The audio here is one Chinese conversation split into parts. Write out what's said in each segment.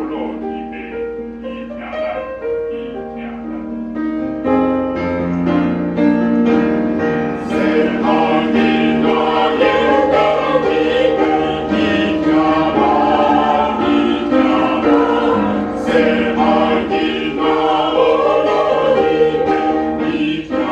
路一白，伊听咱，伊听咱。谁好你那眼光一白，伊听咱，伊听咱。谁好你那路一白，伊听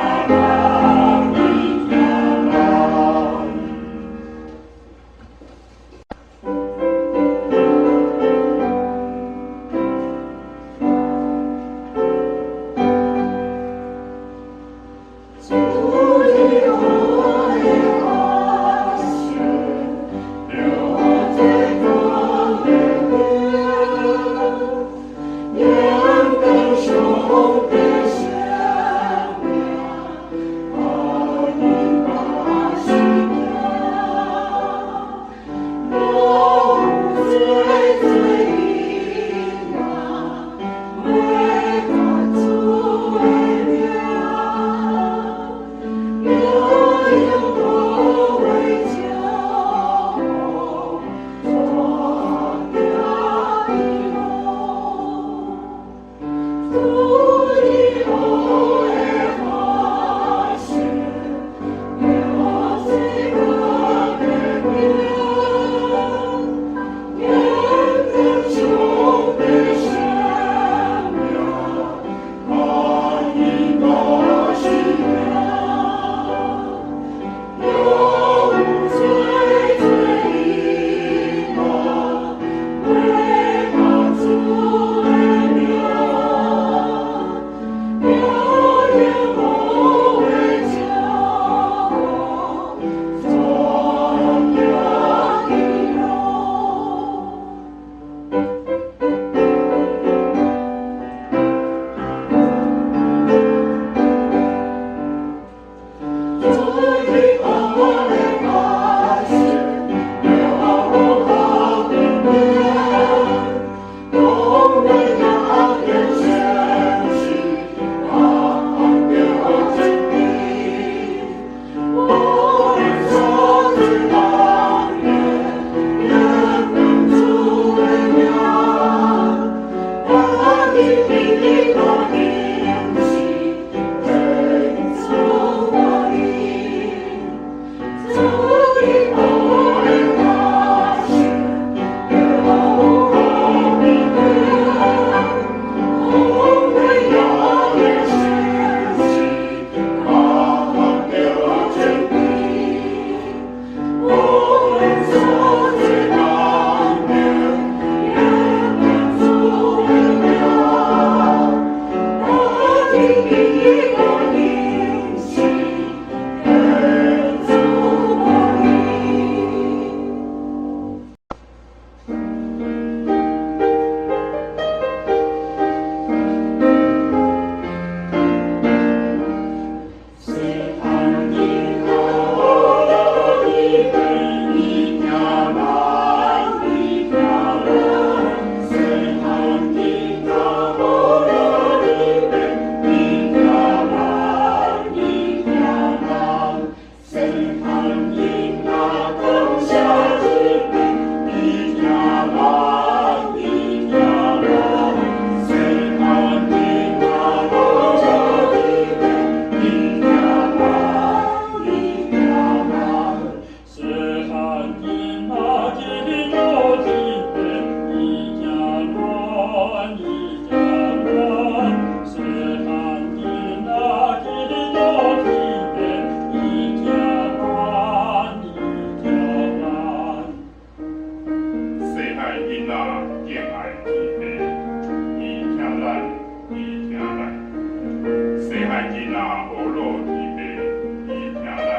咱，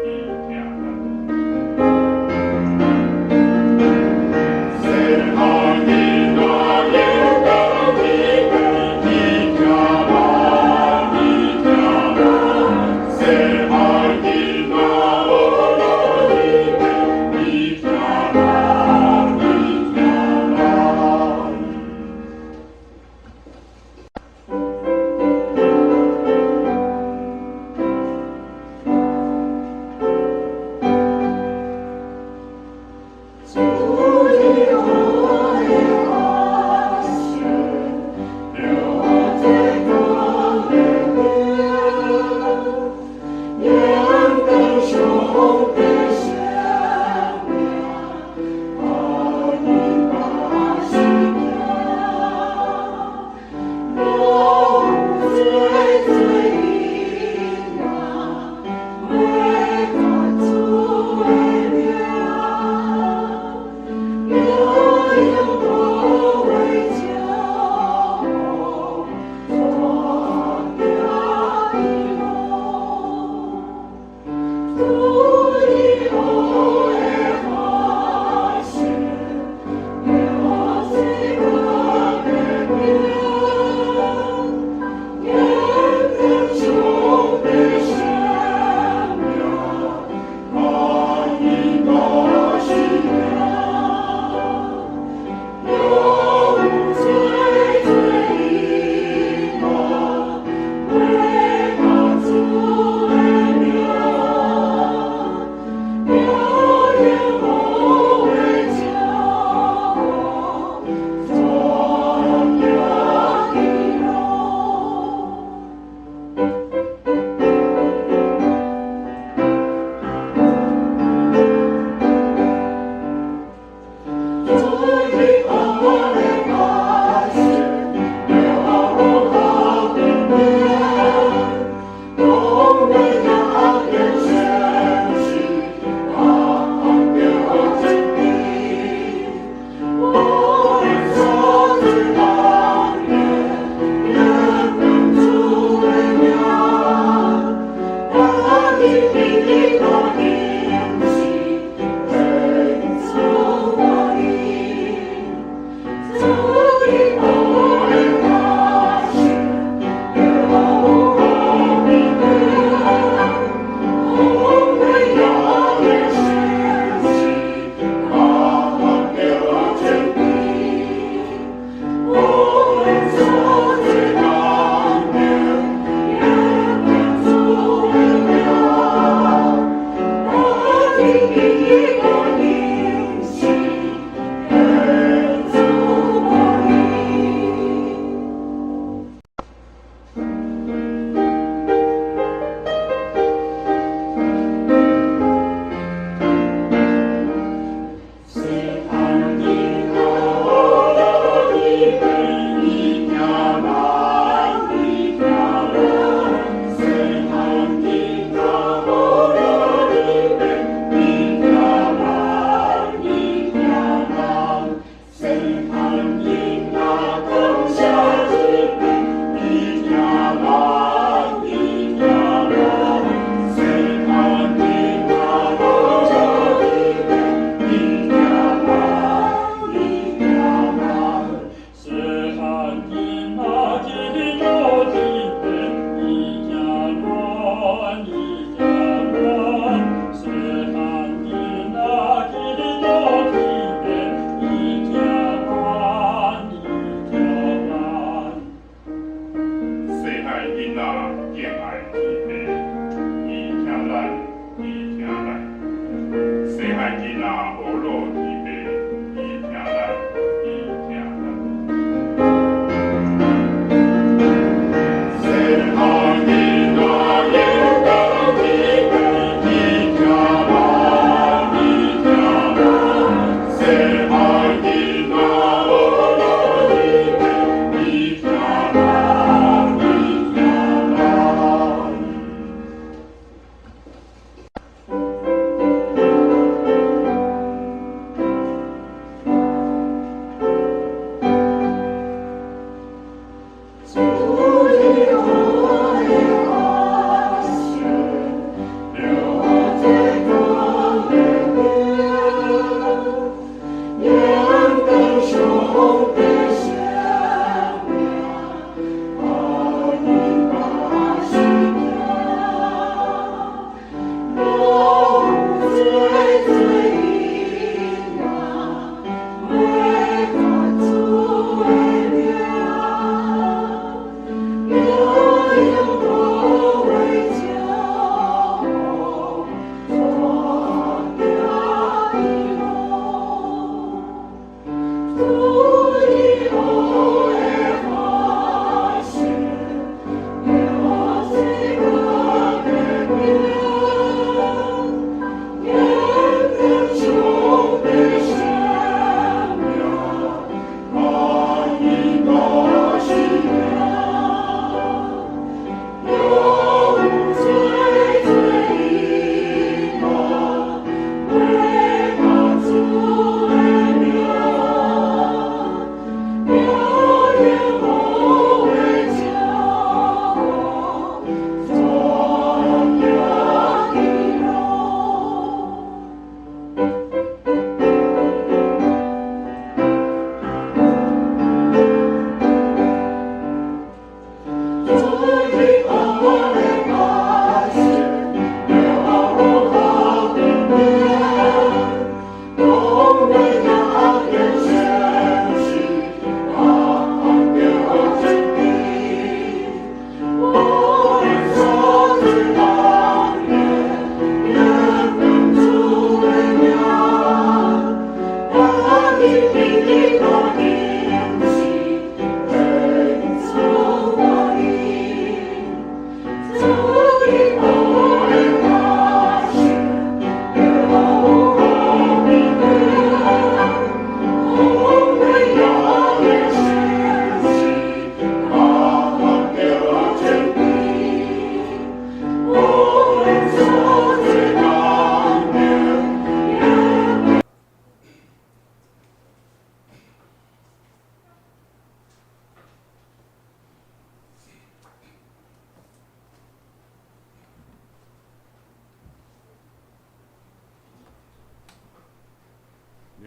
伊听咱。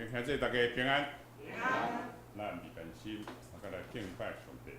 兄弟大家平安。平安。咱立根心，大家来敬拜上帝。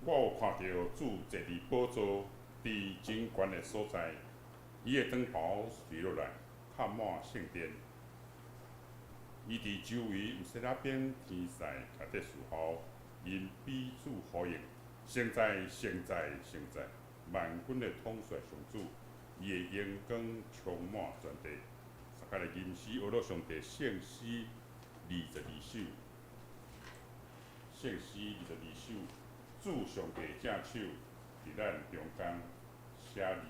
我有看到主坐伫宝座伫真悬的所在，伊的长袍垂落来，盖满圣殿。伊伫周围有西拉边天使徛伫侍候，因彼此呼应。圣在，圣在，圣在！万军的统帅上主，伊的阳光充满全地。撒开来吟诗学了上帝圣诗22首，圣诗22首。主上帝正手伫咱中间写字，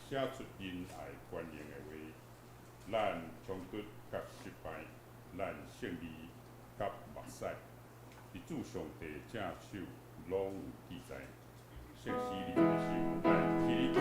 写出因爱关联的话，咱冲突甲失败，咱胜利甲目屎，伫主上帝正手拢有记载。圣诗22首，咱起立起来。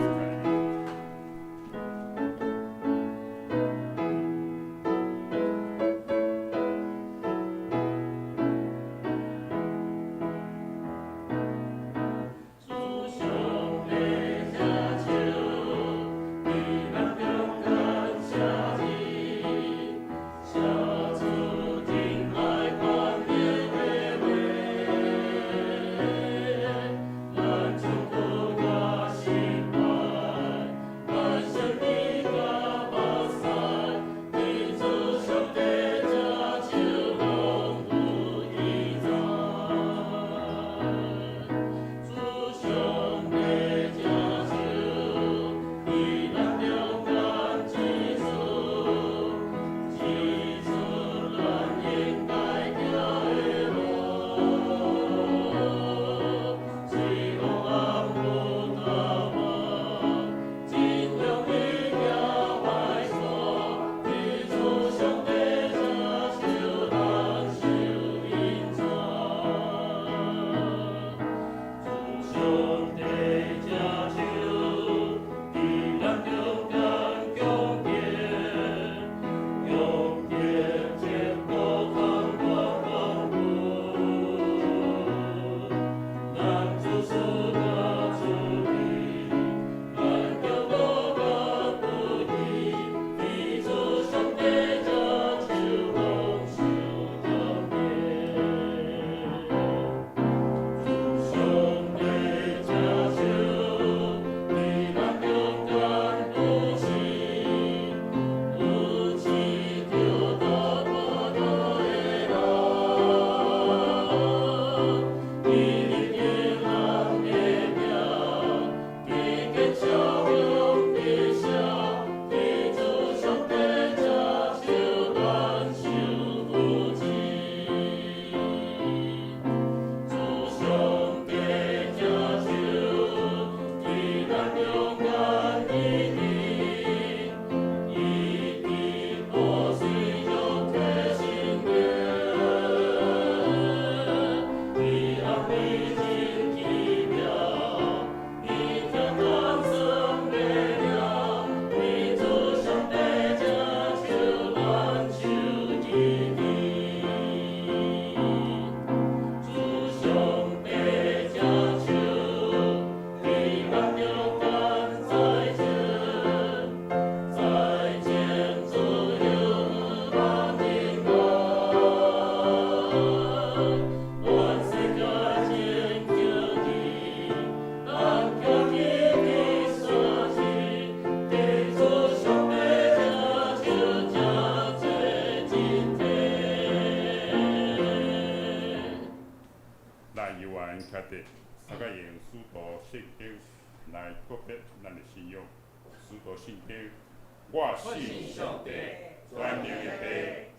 议员徛伫三甲用许多圣经来告别咱的信仰。许多圣经，我信上帝，全能的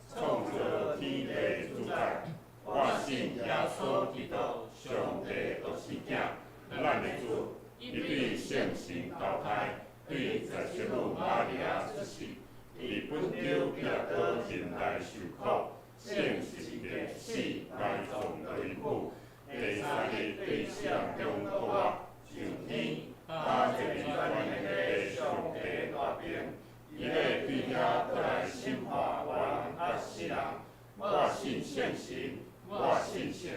父，创造天地的主宰。我信耶稣基督，上帝独生子，咱的主，伊对圣神投胎，对在生母玛利亚出世，伫本丢彼拉多前来受苦，圣神的死，埋葬为母。第三日对死人中复活，上天，他坐伫全能的上帝大边，伊要对遐倒来审判活人甲死人。我信圣神，我信圣，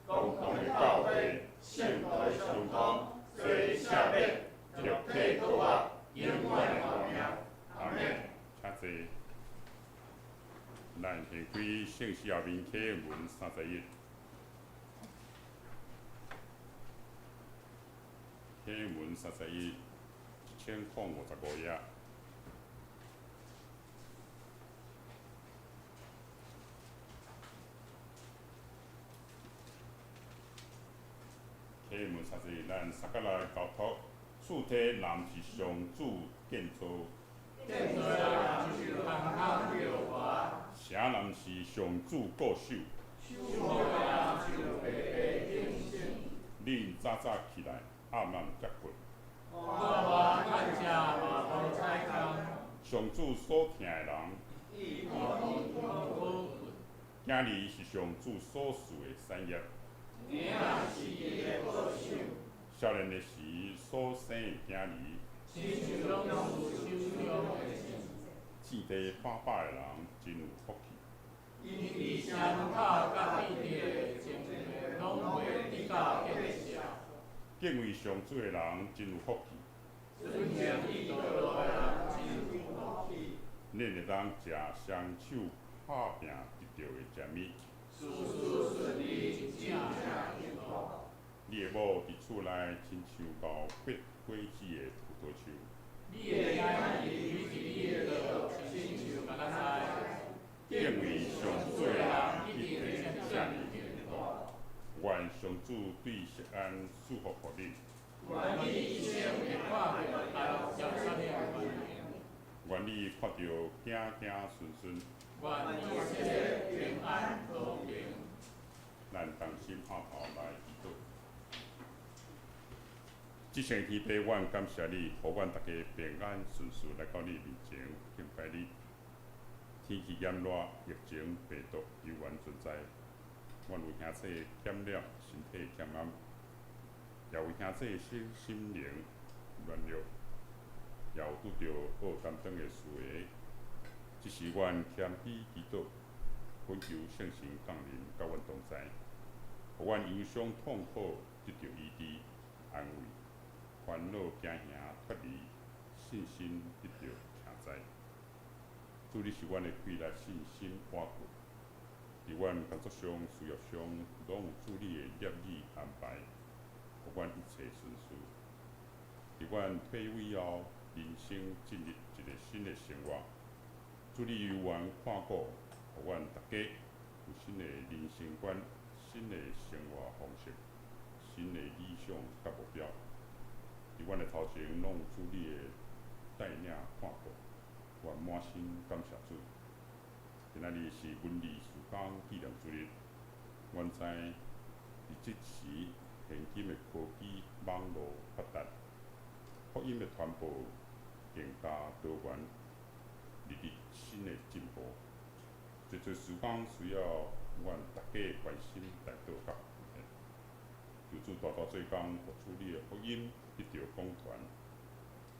共同的教会，圣徒的相通，做下面，肉体复活，永远的和平。阿门。请坐。咱先开圣诗后面启文31。启文31，1055页。启文31，咱三甲来交托。厝体南是上主建造，建造人就空空着活，城南是上主固守。守护人就白白警醒。恁早早起来，暗暗才困。我看食嘛无彩工，上主所疼的人，伊互伊好困。今日是上主所赐的产业，名是伊的保守。少年的时所生的囝儿，亲像拢是手中的钱。志地饱饱的人真有福气。因伫城口甲地底的情缘，拢袂得到见笑。敬畏上主的人真有福气。尊敬伊道路的人真有福气。恁会当食双手拍拼得到的食物。事事顺利，正正幸福。你的某伫厝内亲像熬结果子的葡萄树。你的囝儿举起你的刀，亲像白菜。敬畏上主的人一定会遮尔幸福。愿上主对錫安赐福予恁。愿你一生会看到安照闪的光明。愿你看到行行顺顺。愿一切平安和平。咱同心合头来祈祷。即生天父，阮感谢你，互阮大家平安顺遂来到你面前敬拜你。天气炎热，疫情病毒犹原存在，阮为兄弟减了身体减暗，也为兄弟心灵软弱，也有拄着好担当的事个。即时阮谦卑祈祷，恳求圣神降临甲阮同在，互阮忧伤痛苦得到医治安慰，烦恼惊吓脱离，信心得到承载。主，你是阮的气力、信心、活骨。伫阮工作上、事业上，拢有主你的业意安排，互阮一切顺遂。伫阮退休以后，人生进入一个新的生活，主你犹原看顾，互阮大家有新的人生观、新的生活方式、新的理想甲目标。伫阮的头前，拢有主你的带领看顾。愿满心感谢主。今仔日是文理事工纪念主日，阮知伫即时现今的科技、网络发达，福音的传播更加多元，日日新的进步。侪侪事工需要阮大家的关心、来祷甲奉献。求主大大做工，互主你的福音得到广传，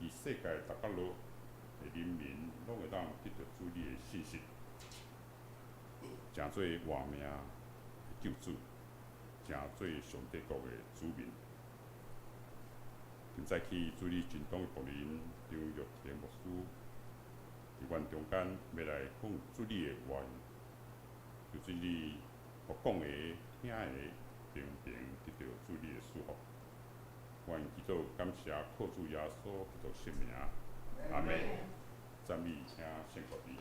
伫世界逐角落。人民拢会当得到主你的信息，成做活命的救主，成做上帝国的子民。现在起，主你真当的仆人张玉田牧师，伫阮中间要来讲主你的话语，求主你互讲的、听的平平得到主你的赐福。愿祈祷感谢靠主耶稣基督圣名。阿门。赞美请献给你。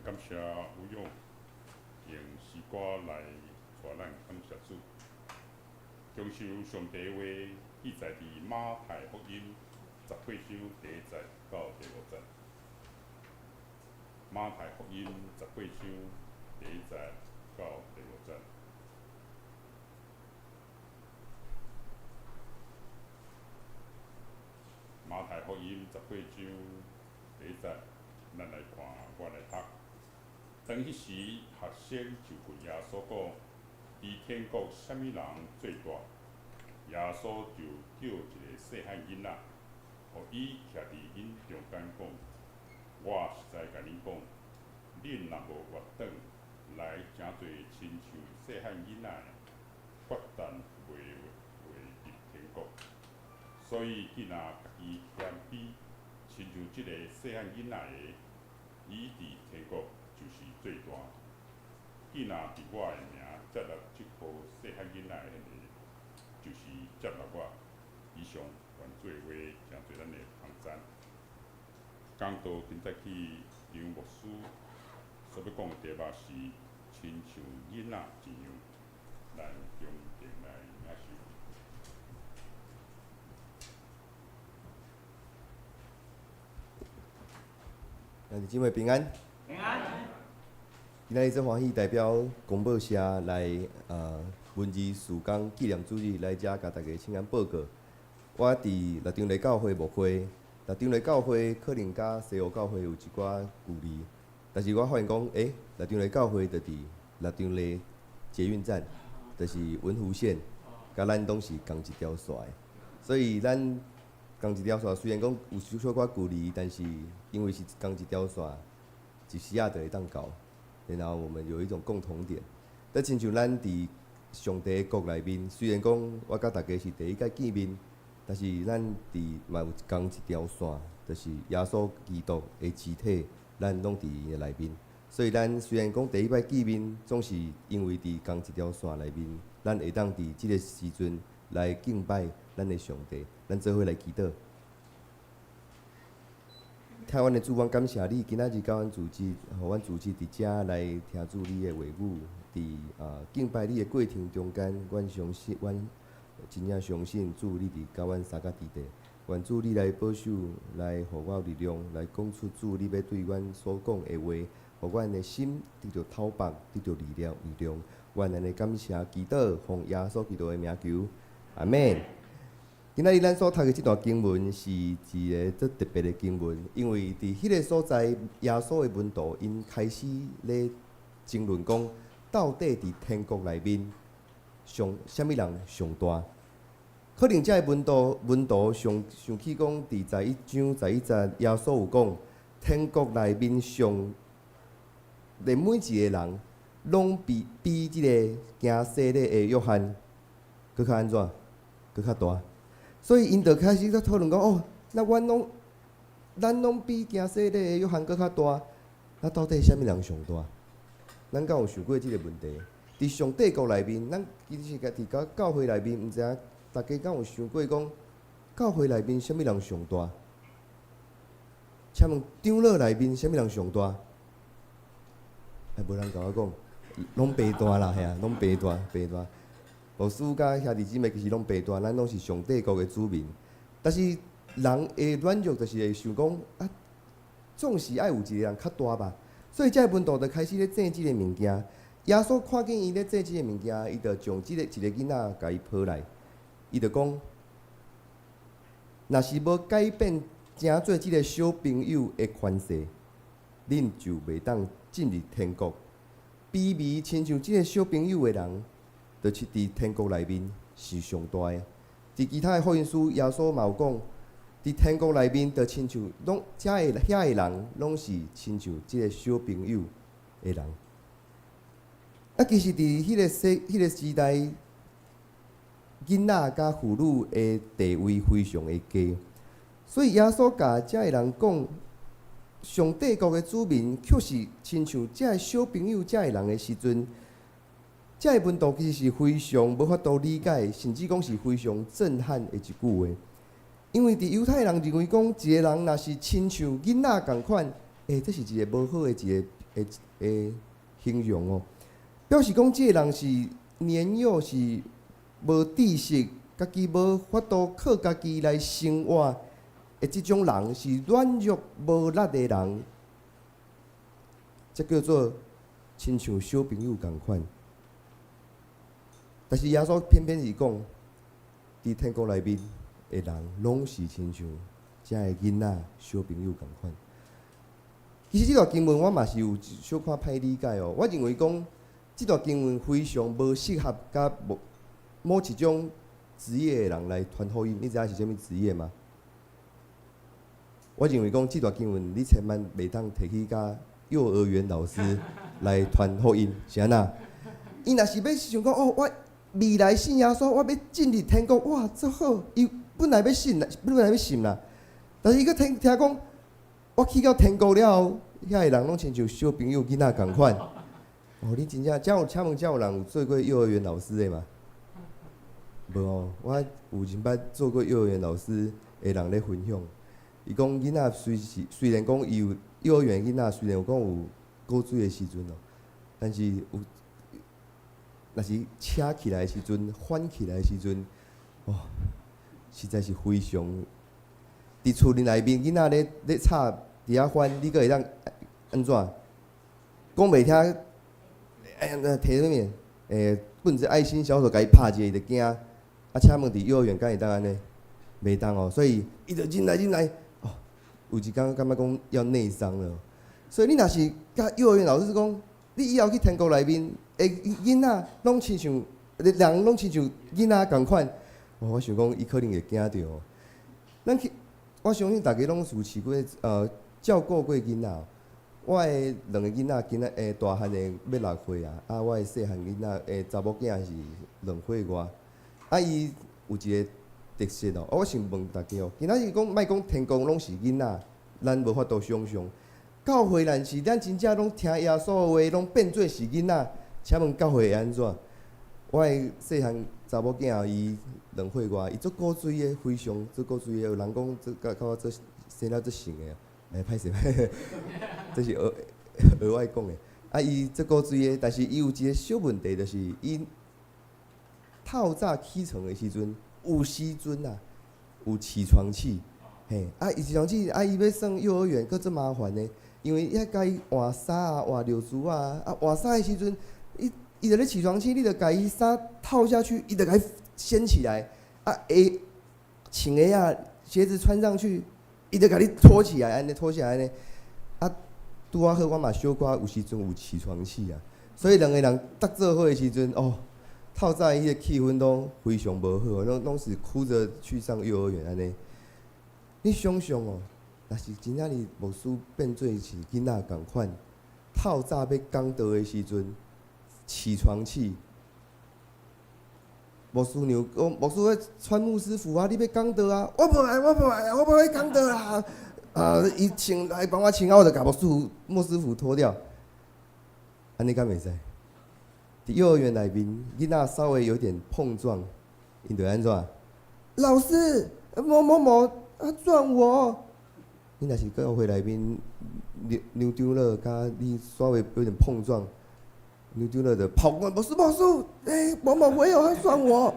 感谢有勇用诗歌来带咱感谢主。享受上帝话记载伫马太福音18章第1节到第5节。马太福音18章第1节到第5节。马太福音18章第1节，咱来看，我来读。当迄时，学生就问耶稣讲：“伫天国啥物人最大？”耶稣就叫一个细汉囡仔，互伊徛伫因中间讲：“我实在甲恁讲，恁若无活转来诚侪亲像细汉囡仔的，决定袂入天国。所以，既若家己谦卑，亲像即个细汉囡仔的，伊伫天国就是最大。既若伫我的名接纳即颗细汉囡仔的，就是接纳我。以上原做话，诚侪咱的旁赞。讲道今早起，张牧师所要讲的题目是亲像囡仔一样，咱中定来领受。兄弟姊妹平安。平安。今仔日真欢喜代表公报社来文字事工纪念主日来遮，甲大家请安报告。我伫六张犁教会牧会，六张犁教会可能甲西湖教会有一寡距离，但是我发现讲，六张犁教会就伫六张犁捷运站，就是文湖线，甲咱拢是同一条线的，所以咱同一条线虽然讲有小可距离，但是因为是同一条线，一时仔就会当到。然后我们有一种共同点，但亲像咱伫上帝的国内面，虽然讲我甲大家是第一届见面，但是咱嘛有同一条线，就是耶稣基督的肢体，咱拢伫伊的内面。所以咱虽然讲第一摆见面，总是因为伫同一条线内面，咱会当伫即个时阵来敬拜咱的上帝，咱做伙来祈祷。台湾的主，阮感谢你，今仔日甲阮组织，互阮组织伫遮来听主你的话语，伫敬拜你的过程中间，阮相信，阮真正相信主你伫甲阮三角地带，愿主你来保守，来互我有力量，来讲出主你要对阮所讲的话，互阮的心得到透白，得到力量。愿安尼感谢祈祷，奉耶稣基督的名求，阿门。今仔日咱所读的这段经文是一个最特别的经文，因为伫迄个所在，耶稣的门徒因开始咧争论讲，到底伫天国内面啥物人上大？可能遮个门徒想起讲，伫11章11节，耶稣有讲，天国内面连每一个人，拢比即个行洗礼的约翰，搁较安怎？搁较大。所以因就开始在讨论讲，那咱拢比行洗礼的约翰搁较大，那到底啥物人上大？咱敢有想过即个问题？伫上帝国内面，咱其实伫教会内面，毋知影大家敢有想过讲，教会内面啥物人上大？请问长老内面啥物人上大？无人甲我讲，拢白大啦，吓，拢白大。牧师甲兄弟姊妹其实拢白大，咱拢是上帝国的子民。但是人的软弱就是会想讲，总是爱有一个人较大吧。所以这门徒就开始咧争即个物件。耶稣看见伊咧争即个物件，伊就将一个囡仔甲伊抱来，伊就讲：若是无改变，成做即个小朋友的权势，恁就袂当进入天国。卑微亲像即个小朋友的人，就是伫天国内面是上大的。伫其他的福音书，耶稣嘛有讲，伫天国内面，就亲像遐个人，拢是亲像即个小朋友的人。其实伫迄个时代，囡仔甲妇女的地位非常的低，所以耶稣甲遮个人讲，上帝国的子民却是亲像遮个小朋友遮个人的时阵，遮个门徒其实是非常无法度理解，甚至讲是非常震撼的一句话。因为伫犹太人认为讲，一个人若是亲像囡仔共款，这是一个无好的的形容哦，表示讲即个人是年幼，是无知识，家己无法度靠家己来生活的即种人，是软弱无力的人，这叫做亲像小朋友共款。但是耶稣偏偏是讲，伫天国内面的人，拢是亲像遮个囡仔、小朋友共款。其实即段经文我嘛是有小可歹理解哦。我认为讲，即段经文非常无适合甲某一种职业的人来传福音。你知影是啥物职业吗？我认为讲，即段经文你千万袂当摕去甲幼儿园老师来传福音，是安那？伊若是要想讲哦，我未来信耶稣，我要进入天国，哇，真好！伊本来要信啦，但是伊佫听讲，我去到天国了后，遐个人拢亲像小朋友囡仔共款。哦，你真正请问有人有做过幼儿园老师的吗？无哦，我有前捌做过幼儿园老师的人咧分享，伊讲囡仔虽然讲伊有幼儿园囡仔虽然有讲有过水的时阵哦，但是有。若是车起来的时阵，翻起来的时阵，哦，实在是非常。伫厝里内面，囡仔咧吵，伫遐翻，你阁会当安怎？讲袂听，摕啥物？本只爱心小手，甲伊拍一下伊就惊。啊，请问伫幼儿园敢会当安尼？袂当哦，所以伊就进来，哦，有一工感觉讲要内伤了。所以你若是甲幼儿园老师讲，你以后去天国内面。囡仔拢亲像，人拢亲像囡仔共款。我想讲，伊可能会惊着。咱去，我相信大家拢有试过照顾过囡仔。我的两个囡仔，大汉的要6岁啊，我的细汉囡仔，查某囝是2岁外。伊有一个特色哦，我想问大家哦，今仔日讲莫讲天公拢是囡仔，咱无法度想象。教会咱是咱真正拢听耶稣的话，拢变做是囡仔。请问教会会安怎？我的细汉查某囝伊2岁外，伊足古锥的，非常足古锥的。有人讲甲我做生了足性的，歹势，这是额外讲的。伊足古锥的，但是伊有一个小问题，就是伊透早起床的时阵，有时阵啊有起床气，嘿，伊起床气，伊要上幼儿园，佫足麻烦的，因为遐甲伊换衫啊、换尿珠啊，换衫的时阵。伊就咧起床气，你着甲伊衫套下去，伊就甲伊掀起来，穿的啊鞋子穿上去，伊就甲你拖起来，安尼拖起来安尼，拄啊好，我嘛小可有时阵有起床气啊，所以两个人搭做伙的时阵，哦，透早迄个气氛都非常无好，拢是哭着去上幼儿园安尼。你想想哦，若是真正哩牧师变做是囡仔共款，透早要讲道的时阵。起床气，牧师娘讲，牧师要穿牧师服啊，你要讲道啊？我无爱，我无爱讲道啦。伊穿来帮我穿啊，我就甲牧师服脱掉。安尼敢袂使？伫幼儿园内面，囡仔稍微有点碰撞，因着安怎？老师，某撞我。你若是教会内面牛丢了，甲你稍微有点碰撞。牛丢了的跑过来，牧师，某没有，他算我。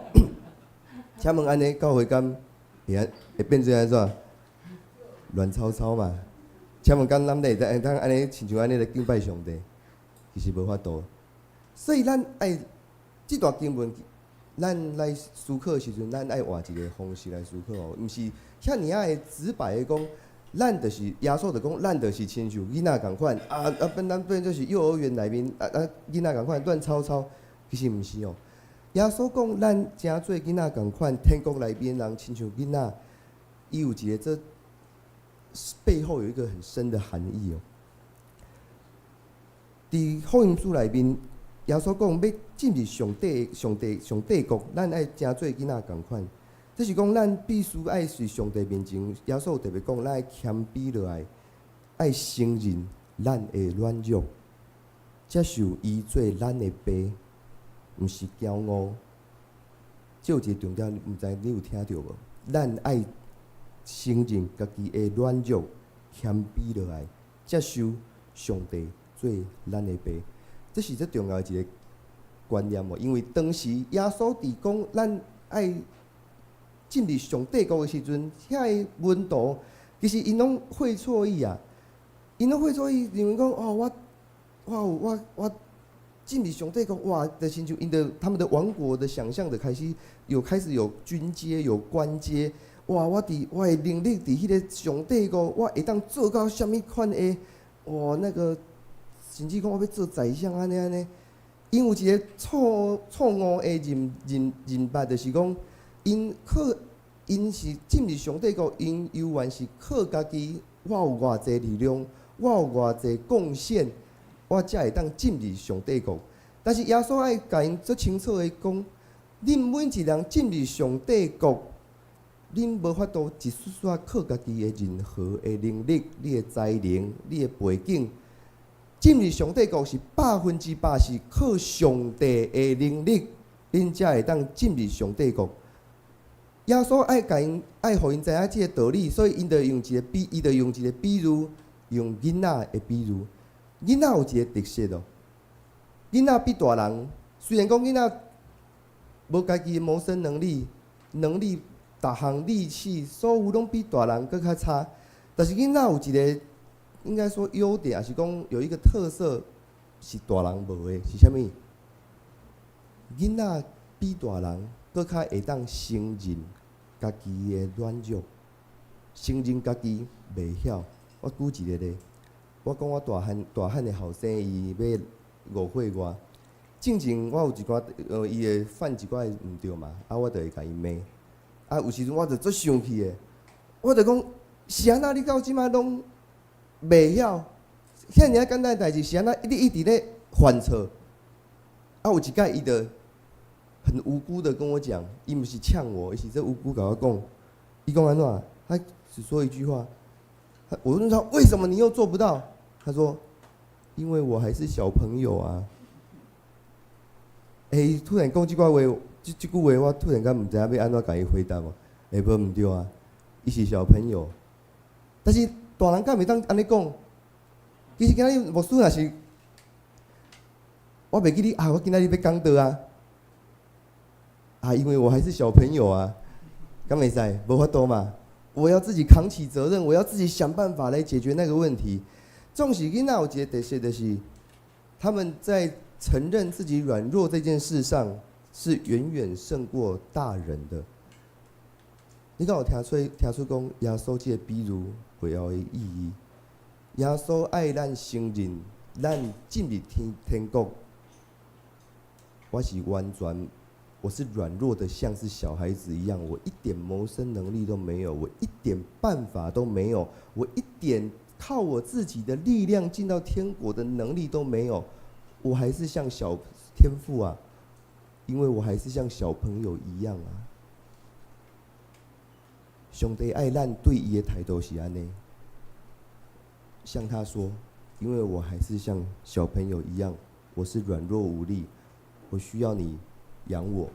请问安尼教会敢会变做安怎？乱糟糟嘛。请问敢咱会当安尼亲像安尼来敬拜上帝？其实无法度。所以咱爱这段经文，咱来思考的时阵，咱爱换一个方式来思考哦，毋是遐尔的直白的讲。咱就是耶稣就讲，咱就是亲像囡仔共款，咱变做是幼儿园内面囡仔共款乱吵吵，其实毋是哦。耶稣讲，咱诚做囡仔共款，天国内面人亲像囡仔，伊有一个这背后有一个很深的含义哦。伫福音书内面，耶稣讲要进入上帝国，咱爱诚做囡仔共款。这是讲，咱必须爱随上帝面前，耶稣特别讲，咱爱谦卑落来，爱承认咱的软弱，接受伊做咱的爸，毋是骄傲。这有一个重点，毋知你有听到无？咱爱承认家己的软弱，谦卑落来，接受上帝做咱的爸，这是最重要的一个观念哦。因为当时耶稣伫讲咱爱进入上帝国的时阵，遐个门徒其实因拢会错意啊，因拢会错意，认为讲哦，我进入上帝国，哇，的亲像因的他们的王国的想象的开始有军阶有官阶，哇，我的能力伫迄个上帝国，我会当做到什么款的，哇，那个甚至讲我要做宰相安尼，因有一个错误的认捌，就是讲因是进入上帝国，因犹原是靠家己，我有偌济力量，我有偌济贡献，我才会当进入上帝国。但是耶稣爱甲因做清楚的讲，恁每一人进入上帝国，恁无法度一丝丝靠家己的任何的能力、你的才能、你的背景，进入上帝国是100%是靠上帝的能力，恁才会当进入上帝国。耶稣爱互因知影即个道理，所以因就用一个比喻，用囡仔的比喻。囡仔有一个特色哦，囡仔比大人，虽然讲囡仔无家己的谋生能力，逐项力气，所有拢比大人搁较差，但是囡仔有一个应该说优点，也是讲有一个特色是大人无的，是啥物？囡仔比大人搁较会当承认家己的软弱，承认家己袂晓。我举一个例，我讲我大汉的后生，伊要误会我。进前我有一寡伊会犯一寡毋对嘛，我就会甲伊骂。有时阵我就足生气的，我就讲是安那你到即摆拢袂晓，遐尔简单的代志是安那你一直咧犯错。有一摆伊就很无辜的跟我讲，伊毋是呛我，伊是这无辜甲我讲，伊讲安怎？他只说一句话，我问他为什么你又做不到？他说，因为我还是小朋友啊。突然讲这句话，这句话我突然间毋知影要安怎甲伊回答无？无毋对啊，伊是小朋友，但是大人敢袂当安尼讲？其实今仔日牧师若是，我袂记你我今仔日要讲倒因为我还是小朋友啊，敢袂使？无法度嘛，我要自己扛起责任，我要自己想办法来解决那个问题。纵使囡仔有一个特色，就是他们在承认自己软弱这件事上，是远远胜过大人的。你敢有听出讲耶稣这个比喻背后的意义？耶稣爱咱承认，咱进入天国，我是完全。我是软弱的，像是小孩子一样，我一点谋生能力都没有，我一点办法都没有，我一点靠我自己的力量进到天国的能力都没有，我还是像小天父啊，因为我还是像小朋友一样啊。上帝爱咱对伊的态度是安尼，向他说，因为我还是像小朋友一样，我是软弱无力，我需要你养我，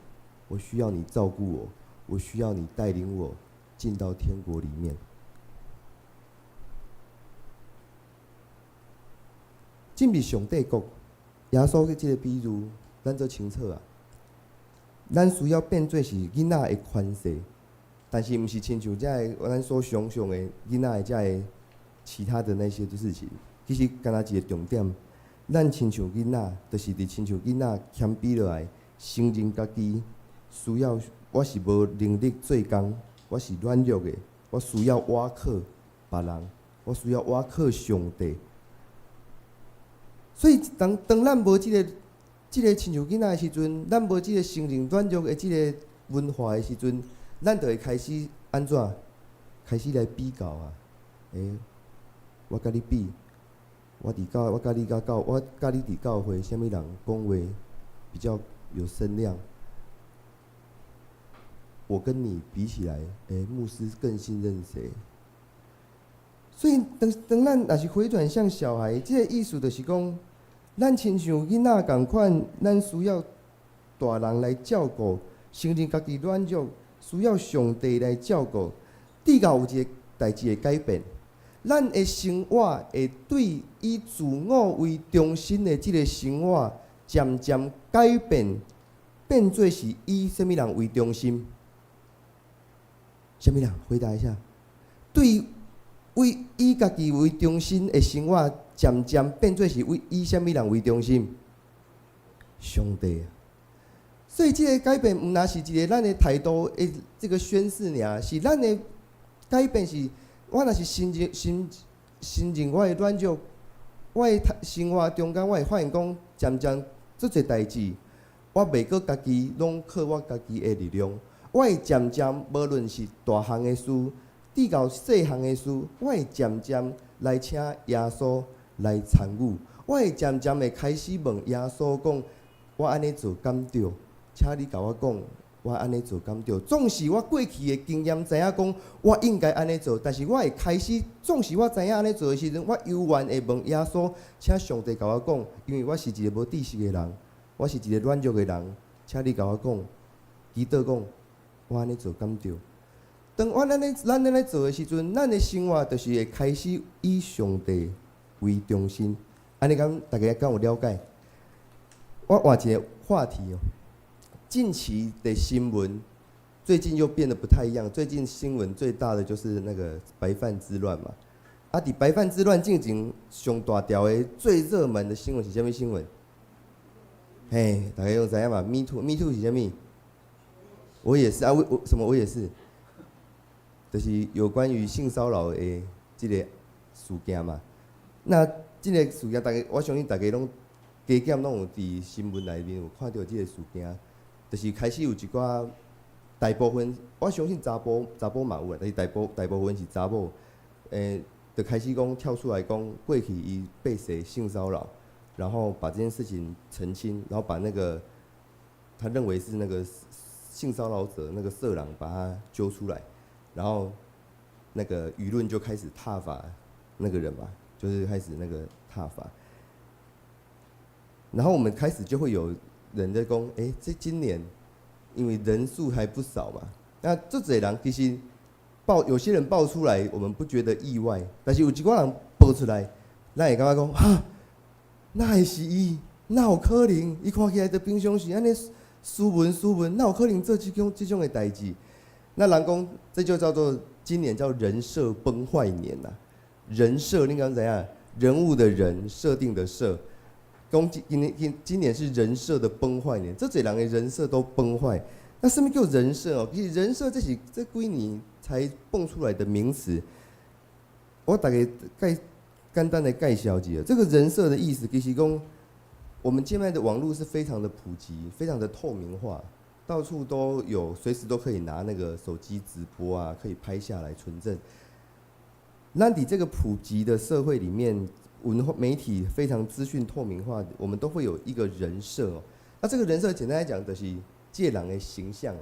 我需要你照顾我，我需要你带领我进到天国里面。进入上帝国，耶稣的这个比喻，咱做清楚啊。咱需要变做是囡仔的宽恕，但是毋是亲像咱所想象的囡仔的其他的那些事情。其实干那一个重点，咱亲像囡仔，就是伫亲像囡仔谦卑落来。承认家己需要，我是无能力做工，我是软弱的，我需要倚靠别人，我需要倚靠上帝。所以当咱无即个亲像囡仔的时阵，咱无即个承认软弱的即个文化的时阵，咱就会开始安怎？开始来比较啊！我甲你比，我甲你伫教会，啥物人讲话比较有声量，我跟你比起来，牧师更信任谁？所以当咱若是回转向小孩，这个意思就是讲，咱亲像囡仔共款，咱需要大人来照顾，承认家己软弱，需要上帝来照顾。底下有一个代志会改变，咱的生活会对以自我为中心的即个生活，渐渐改变，变做是以什么人为中心？什么人？回答一下。对，以家己为中心的生活，渐渐变做是以什么人为中心？上帝啊！所以这个改变，毋那是一个咱的态度的这个宣示尔，是咱的改变是，我若是心情我会软弱，我的生活中间我会发现讲，渐渐做侪代志，我袂阁家己拢靠我家己的力量，我会渐渐无论是大项的事，至到细项的事，我会渐渐来请耶稣来参与，我会渐渐的开始问耶稣讲，我安尼做敢对？请你甲我讲，我安尼做敢对？总是我过去的经验知影讲，我应该安尼做，但是我会开始，总是我知影安尼做的时阵，我犹原会问耶稣，请上帝甲我讲，因为我是一个无知识的人，我是一个软弱的人，请你甲我讲，祈祷讲，我安尼做敢对？当咱安尼做的时阵，咱的生活就是会开始以上帝为中心。安尼敢大家敢有了解？我换一个话题哦。近期的新闻，最近又变得不太一样。最近新闻最大的就是那个白饭之乱嘛。啊，伫白饭之乱进行上大条的最热门的新闻是啥物新闻？嘿，大家都知影嘛 ？Me too，Me too 是啥物？我也是啊，什么我也是，就是有关于性骚扰的这个事件嘛。那这个事件，我相信大家拢加减拢有伫新闻内面有看到这个事件。就是开始有一寡大部分，我相信查甫嘛有啊，但是大部分是查某，就开始讲跳出来讲，过去伊被谁性骚扰，然后把这件事情澄清，然后把那个他认为是那个性骚扰者那个色狼把他揪出来，然后那个舆论就开始挞伐那个人嘛，就是开始那个挞伐，然后我们开始就会有人在讲，这今年因为人数还不少嘛，那这侪人其实有些人爆出来，我们不觉得意外，但是有一寡人爆出来，咱会感觉讲，哈，那会是伊，哪有可能？伊看起来就平常时安尼斯文，哪有可能做这种的代志？那人讲，这就叫做今年叫人设崩坏年呐。人设你讲怎样？人物的人，设定的设。今年是人设的崩坏年，这侪人的人设都崩坏。那什么叫人设哦？其实人设这几年才蹦出来的名词，我大概简单的介绍一下。这个人设的意思，其实讲我们现在的网络是非常的普及，非常的透明化，到处都有，随时都可以拿那个手机直播啊，可以拍下来存证。那你这个普及的社会里面，媒体非常资讯透明化，我们都会有一个人设哦。那这个人设简单来讲，就是这人的形象啊。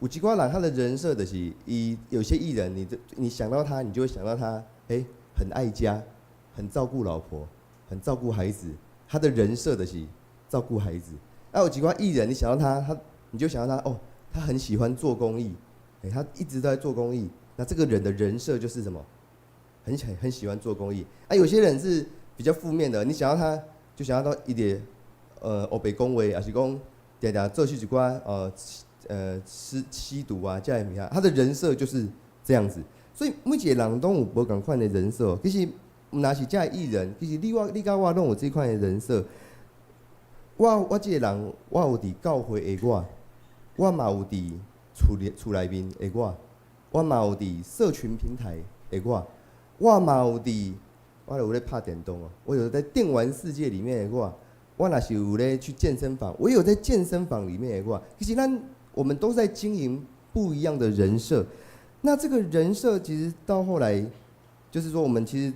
有一寡人他的人设就是，有些艺人，你想到他，你就会想到他，很爱家，很照顾老婆，很照顾孩子。他的人设就是照顾孩子。那有几寡艺人，你想到他你就想到他，他很喜欢做公益，他一直都在做公益。那这个人的人设就是什么？很喜欢做公益。有些人是比较负面的，你想要他，就想要到一点，黑白讲话，还是讲常常做一寡吸毒啊，这样物啊，他的人设就是这样子。所以每一个人都有无同款的人设。其实若是这样艺人，其实你甲我拢有这款的人设。我这个人，我有伫教会的我嘛有伫厝内面的我嘛有伫社群平台的我嘛有我有咧拍电动哦，我有在电玩世界里面的我若是有咧去健身房，我有在健身房里面的其实我们都在经营不一样的人设。那这个人设其实到后来，就是说我们其实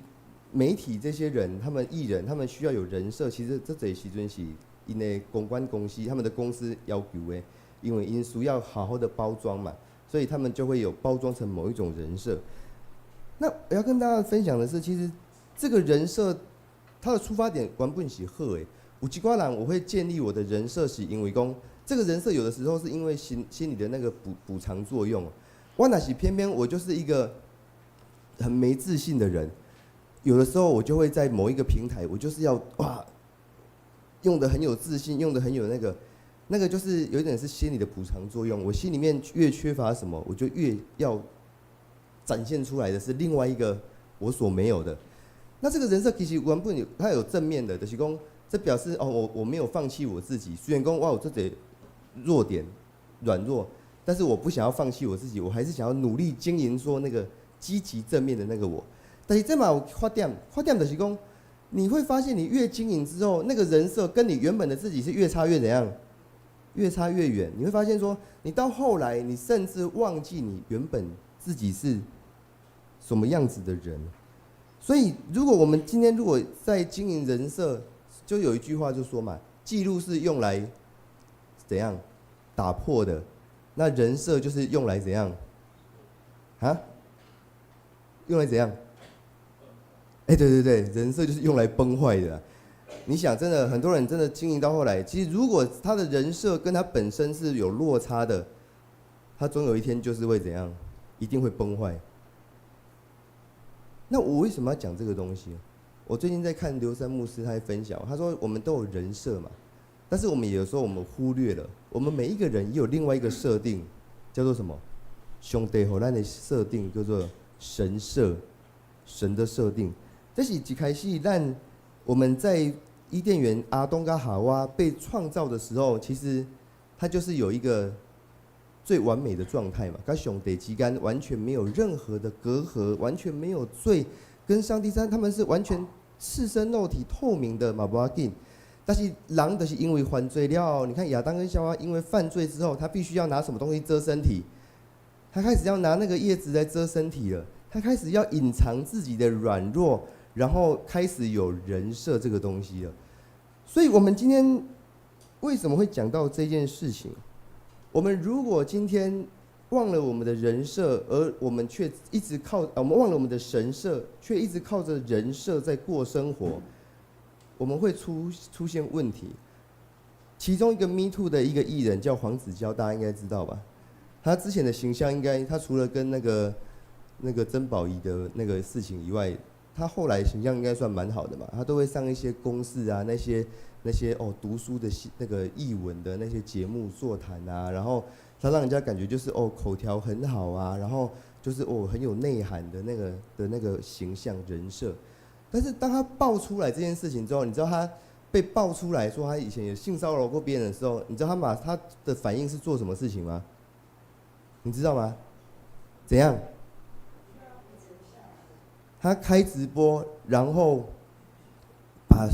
媒体这些人，他们艺人，他们需要有人设，其实这时阵是因的公关公司，他们的公司要求的，因为因需要好好的包装嘛，所以他们就会有包装成某一种人设。那我要跟大家分享的是，其实这个人设，它的出发点原本是好的。有一寡人我会建立我的人设，是因为讲这个人设有的时候是因为心理的那个补偿作用。我若是偏偏我就是一个很没自信的人，有的时候我就会在某一个平台，我就是要哇，用的很有自信，用的很有那个就是有一点是心理的补偿作用。我心里面越缺乏什么，我就越要展现出来的是另外一个我所没有的。那这个人设其实原本它有正面的，就是说这表示哦，我没有放弃我自己。虽然说哇，我这点弱点软弱，但是我不想要放弃我自己，我还是想要努力经营说那个积极正面的那个我。但是这嘛有发点就是说，你会发现你越经营之后，那个人设跟你原本的自己是越差越怎样，越差越远。你会发现说，你到后来你甚至忘记你原本自己是什么样子的人。所以，如果我们今天如果在经营人设，就有一句话就说嘛，记录是用来怎样打破的，那人设就是用来怎样啊？用来怎样？对对对，人设就是用来崩坏的。你想，真的很多人真的经营到后来，其实如果他的人设跟他本身是有落差的，他总有一天就是会怎样，一定会崩坏。那我为什么要讲这个东西？我最近在看刘山牧师，他在分享，他说我们都有人设嘛，但是我们有时候我们忽略了，我们每一个人也有另外一个设定，叫做什么？上帝给我们的设定叫做神设，神的设定。这是一开始我们在伊甸园阿东跟夏娃被创造的时候，其实它就是有一个最完美的状态嘛，跟上帝之间完全没有任何的隔阂，完全没有罪，跟上帝他们是完全赤身肉体透明的嘛，不要紧。但是人就是因为犯罪了，你看亚当跟夏娃因为犯罪之后，他必须要拿什么东西遮身体？他开始要拿那个叶子来遮身体了，他开始要隐藏自己的软弱，然后开始有人设这个东西了。所以我们今天为什么会讲到这件事情？我们如果今天忘了我们的人设，而我们却一直我们忘了我们的神设，却一直靠着人设在过生活，我们会出现问题。其中一个 Me Too 的一个艺人叫黄子佼，大家应该知道吧？他之前的形象他除了跟那个曾宝仪的那个事情以外，他后来形象应该算蛮好的嘛。他都会上一些公视啊，那些读书的那个艺文的那些节目座谈啊，然后他让人家感觉就是口条很好啊，然后就是很有内涵的那个形象人设。但是当他爆出来这件事情之后，你知道他被爆出来说他以前有性骚扰过别人的时候，你知道他的反应是做什么事情吗？你知道吗？怎样？他开直播，然后把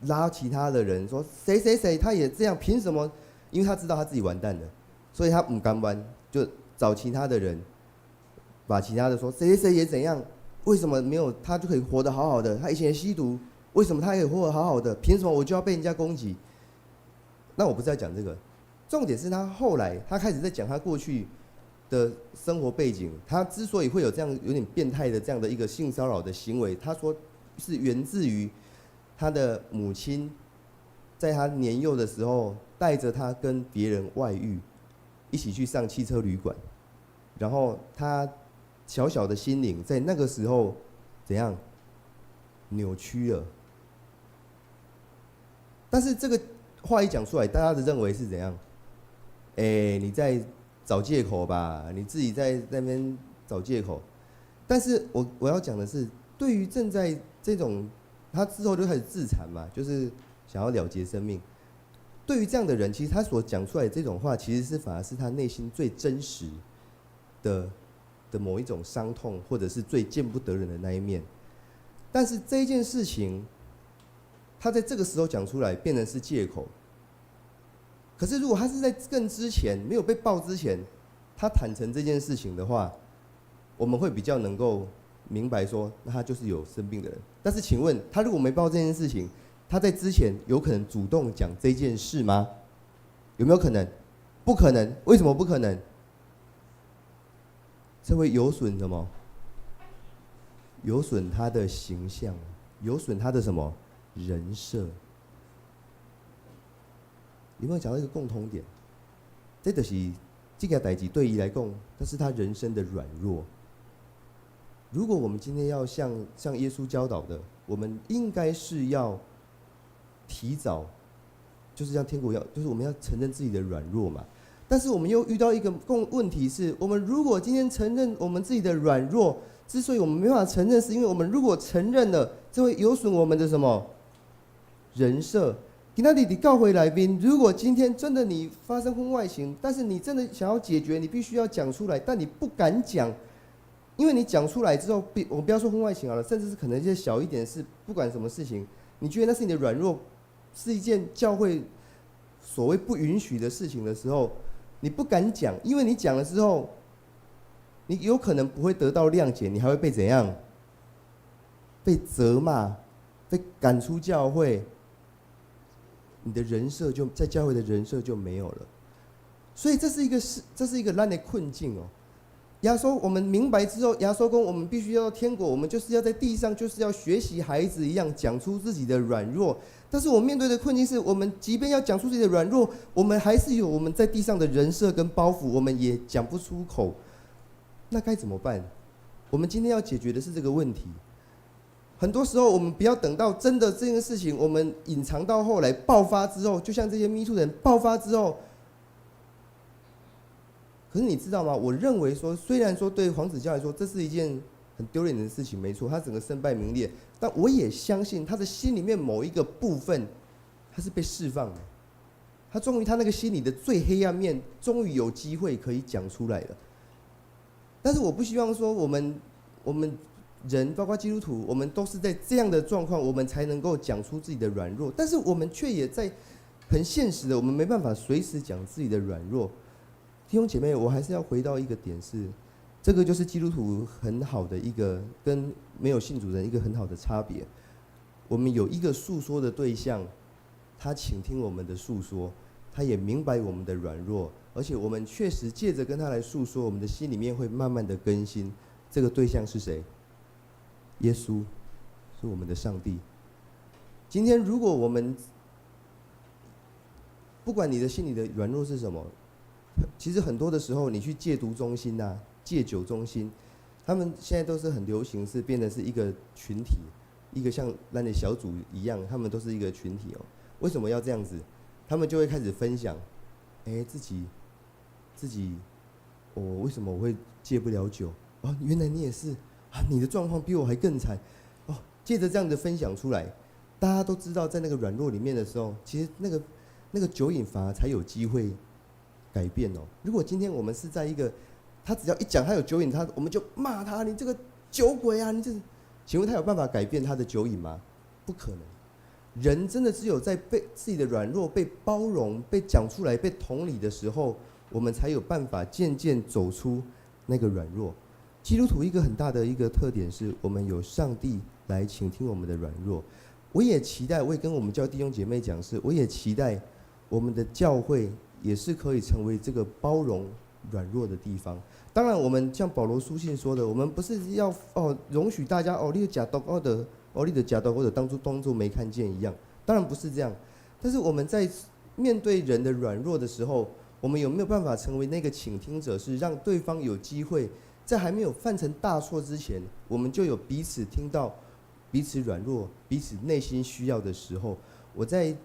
拉其他的人说谁谁谁他也这样，凭什么？因为他知道他自己完蛋了，所以他不甘弯，就找其他的人，把其他的说谁谁谁也怎样，为什么没有他就可以活得好好的？他以前也吸毒，为什么他也可以活得好好的？凭什么我就要被人家攻击？那我不是在讲这个，重点是他后来他开始在讲他过去的生活背景，他之所以会有这样有点变态的这样的一个性骚扰的行为，他说是源自于他的母亲在他年幼的时候带着他跟别人外遇，一起去上汽车旅馆，然后他小小的心灵在那个时候怎样扭曲了。但是这个话一讲出来，大家的认为是怎样？你在找借口吧，你自己在那边找借口。但是我要讲的是，对于正在这种他之后就开始自残嘛，就是想要了结生命。对于这样的人，其实他所讲出来的这种话，其实反而是他内心最真实的某一种伤痛，或者是最见不得人的那一面。但是这一件事情，他在这个时候讲出来，变成是借口。可是如果他是在更之前没有被爆之前，他坦诚这件事情的话，我们会比较能够明白说，那他就是有生病的人。但是请问他如果没报这件事情，他在之前有可能主动讲这件事吗？有没有可能？不可能。为什么不可能？这会有损什么？有损他的形象，有损他的什么人设？有没有讲到一个共同点？这就是这件代志对伊来讲，那是他人生的软弱。如果我们今天要像耶稣教导的，我们应该是要提早，就是像天国要，就是我们要承认自己的软弱嘛。但是我们又遇到一个问题是，我们如果今天承认我们自己的软弱，之所以我们没办法承认，是因为我们如果承认了，这会有损我们的什么人设。今天你告回来宾，如果今天真的你发生婚外情，但是你真的想要解决，你必须要讲出来，但你不敢讲，因为你讲出来之后，我们不要说婚外情好了，甚至是可能一些小一点的事，不管什么事情，你觉得那是你的软弱，是一件教会所谓不允许的事情的时候，你不敢讲，因为你讲了之后，你有可能不会得到谅解，你还会被怎样？被责骂，被赶出教会。你的人设就在教会的人设就没有了，所以这是一个烂的困境哦。亚收我们明白之后，亚收公我们必须要到天国，我们就是要在地上，就是要学习孩子一样讲出自己的软弱。但是我们面对的困境是，我们即便要讲出自己的软弱，我们还是有我们在地上的人设跟包袱，我们也讲不出口。那该怎么办？我们今天要解决的是这个问题。很多时候，我们不要等到真的这件事情，我们隐藏到后来爆发之后，就像这些 Me Too 的人爆发之后，可是你知道吗？我认为说，虽然说对黄子佼来说，这是一件很丢脸的事情，没错，他整个身败名裂，但我也相信他的心里面某一个部分，他是被释放的，他终于他那个心里的最黑暗面，终于有机会可以讲出来了。但是我不希望说我们人包括基督徒，我们都是在这样的状况，我们才能够讲出自己的软弱。但是我们却也在很现实的，我们没办法随时讲自己的软弱。弟兄姐妹，我还是要回到一个点是，这个就是基督徒很好的一个跟没有信主人一个很好的差别。我们有一个诉说的对象，他倾听我们的诉说，他也明白我们的软弱，而且我们确实借着跟他来诉说，我们的心里面会慢慢的更新。这个对象是谁？耶稣是我们的上帝。今天如果我们不管你的心里的软弱是什么，其实很多的时候你去戒毒中心啊、戒酒中心，他们现在都是很流行，是变成是一个群体，一个像那的小组一样，他们都是一个群体哦。为什么要这样子？他们就会开始分享，自己，为什么我会戒不了酒？哦，原来你也是。你的状况比我还更惨，借着这样的分享出来，大家都知道，在那个软弱里面的时候，其实那个酒瘾反而才有机会改变哦。如果今天我们是在一个，他只要一讲他有酒瘾，我们就骂他，你这个酒鬼啊，你这，请问他有办法改变他的酒瘾吗？不可能。人真的只有在被自己的软弱被包容、被讲出来、被同理的时候，我们才有办法渐渐走出那个软弱。基督徒一个很大的一个特点是，我们有上帝来倾听我们的软弱。我也期待，我也跟我们教弟兄姐妹讲是，我也期待我们的教会也是可以成为这个包容软弱的地方。当然，我们像保罗书信说的，我们不是要容许大家你的假毒你的假毒或者当作没看见一样，当然不是这样。但是我们在面对人的软弱的时候，我们有没有办法成为那个倾听者，是让对方有机会？在还没有犯成大错之前，我们就有彼此听到彼此软弱、彼此内心需要的时候。我在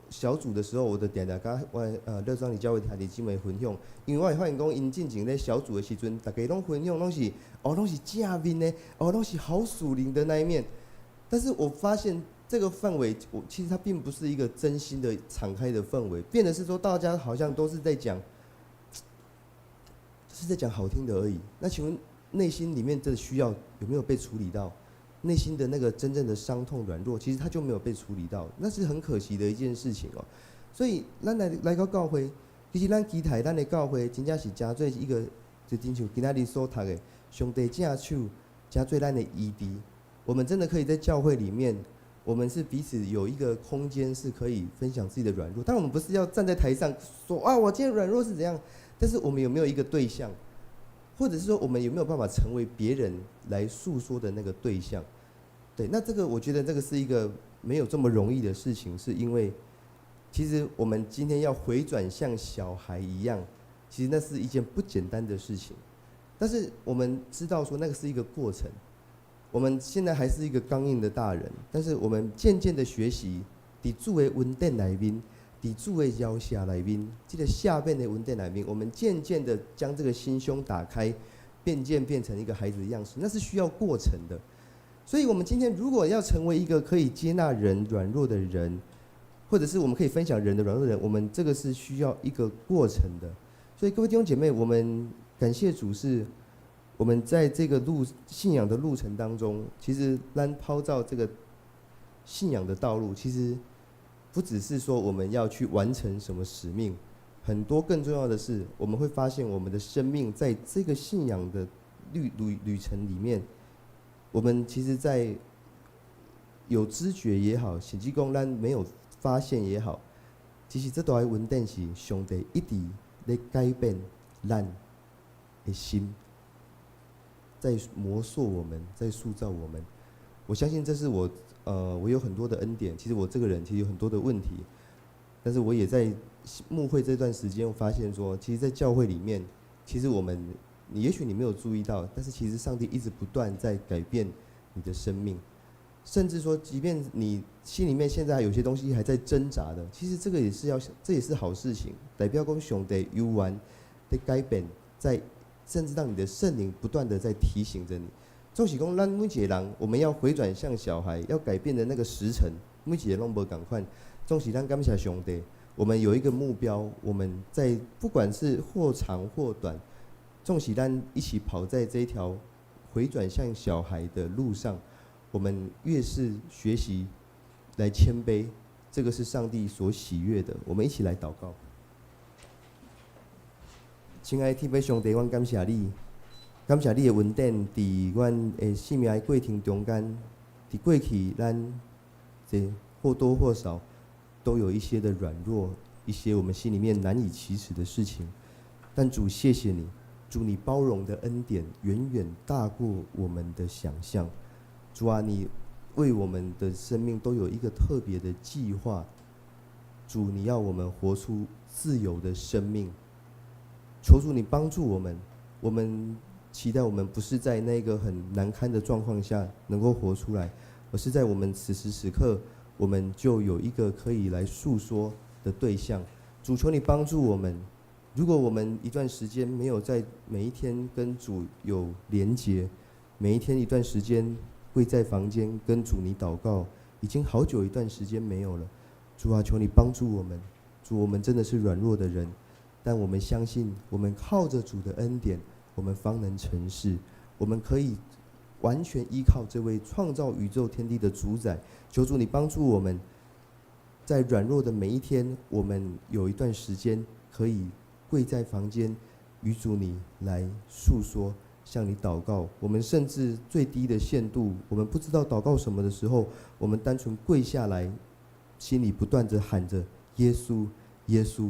小组的时候，我就常常跟乐庄里教会弟兄姊妹分享，因为我会发现讲，因进前在小组的时阵，大家拢分享拢是正面的，拢是好属灵的那一面。但是我发现这个氛围，其实它并不是一个真心的敞开的氛围，变得是说大家好像都是在讲。是在讲好听的而已。那请问内心里面的需要有没有被处理到？内心的那个真正的伤痛软弱，其实它就没有被处理到，那是很可惜的一件事情哦。所以咱来到教会，其实咱期待咱的教会真正是真做一个，就亲像今仔日所读的，上帝正手真做咱的医治。我们真的可以在教会里面，我们是彼此有一个空间，是可以分享自己的软弱。但我们不是要站在台上说我今天软弱是怎样。但是我们有没有一个对象，或者是说我们有没有办法成为别人来诉说的那个对象？对，那这个我觉得这个是一个没有这么容易的事情，是因为其实我们今天要回转像小孩一样，其实那是一件不简单的事情。但是我们知道说那个是一个过程。我们现在还是一个刚硬的大人，但是我们渐渐的学习，伫主的恩典内面，伫主的摇下内面，这个下面的恩典内面，我们渐渐的将这个心胸打开，变成一个孩子的样式，那是需要过程的。所以，我们今天如果要成为一个可以接纳人软弱的人，或者是我们可以分享人的软弱的人，我们这个是需要一个过程的。所以，各位弟兄姐妹，我们感谢主是。我们在这个信仰的路程当中，其实咱抛照这个信仰的道路，其实不只是说我们要去完成什么使命，很多更重要的是，我们会发现我们的生命在这个信仰的旅程里面，我们其实在有知觉也好，甚至讲咱没有发现也好，其实这都系稳定是上帝一直在改变咱的心。在磨塑我们，在塑造我们。我相信这是我有很多的恩典。其实我这个人其实有很多的问题，但是我也在牧会这段时间，我发现说，其实，在教会里面，其实也许你没有注意到，但是其实上帝一直不断在改变你的生命，甚至说，即便你心里面现在有些东西还在挣扎的，其实这也是好事情，代表说上帝有完的改变在。甚至让你的圣灵不断的在提醒着你。总是讲，咱每一个人，我们要回转向小孩，要改变的那个时辰，每一个人都无同款。总是咱感谢上帝，我们有一个目标，我们在不管是或长或短，总是咱一起跑在这一条回转向小孩的路上，我们越是学习来谦卑，这个是上帝所喜悦的。我们一起来祷告。亲爱的天父上帝，阮感谢你，感谢你的恩典，伫阮的生命的过程中间，伫过去咱这或多或少都有一些的软弱，一些我们心里面难以启齿的事情。但主，谢谢你，主你包容的恩典远远大过我们的想象。主啊，你为我们的生命都有一个特别的计划。主，你要我们活出自由的生命。求主你帮助我们，我们期待我们不是在那个很难堪的状况下能够活出来，而是在我们此时此刻，我们就有一个可以来诉说的对象。主，求你帮助我们。如果我们一段时间没有在每一天跟主有连结，每一天一段时间跪在房间跟主你祷告，已经好久一段时间没有了。主啊，求你帮助我们。主，我们真的是软弱的人。但我们相信，我们靠着主的恩典，我们方能成事。我们可以完全依靠这位创造宇宙天地的主宰。求主你帮助我们，在软弱的每一天，我们有一段时间可以跪在房间，与主你来诉说，向你祷告。我们甚至最低的限度，我们不知道祷告什么的时候，我们单纯跪下来，心里不断地喊着耶稣，耶稣。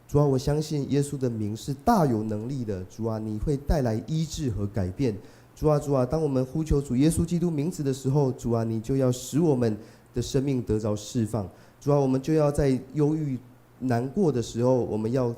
主啊，我相信耶稣的名是大有能力的。主啊，你会带来医治和改变。主啊，主啊，当我们呼求主耶稣基督名字的时候，主啊，你就要使我们的生命得着释放。主啊，我们就要在忧郁难过的时候，我们要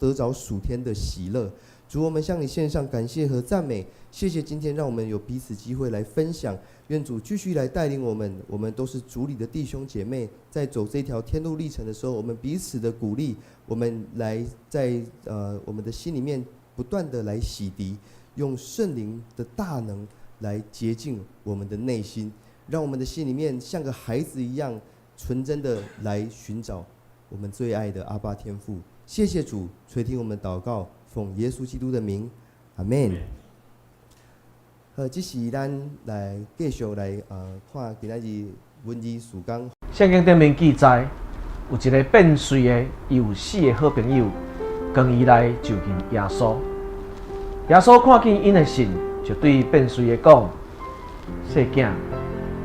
得着属天的喜乐。主，我们向你献上感谢和赞美，谢谢今天让我们有彼此机会来分享。愿主继续来带领我们，我们都是主里的弟兄姐妹，在走这条天路历程的时候，我们彼此的鼓励，我们来在我们的心里面不断的来洗涤，用圣灵的大能来洁净我们的内心，让我们的心里面像个孩子一样纯真的来寻找我们最爱的阿爸天父。谢谢主垂听我们祷告，奉耶稣基督的名，阿们。这是咱来继续来看今仔日文字事工。圣经顶面记载，有一个变碎的又死的好朋友，跟伊来就近耶稣。耶稣看见因的信，就对变碎的讲：“细囝，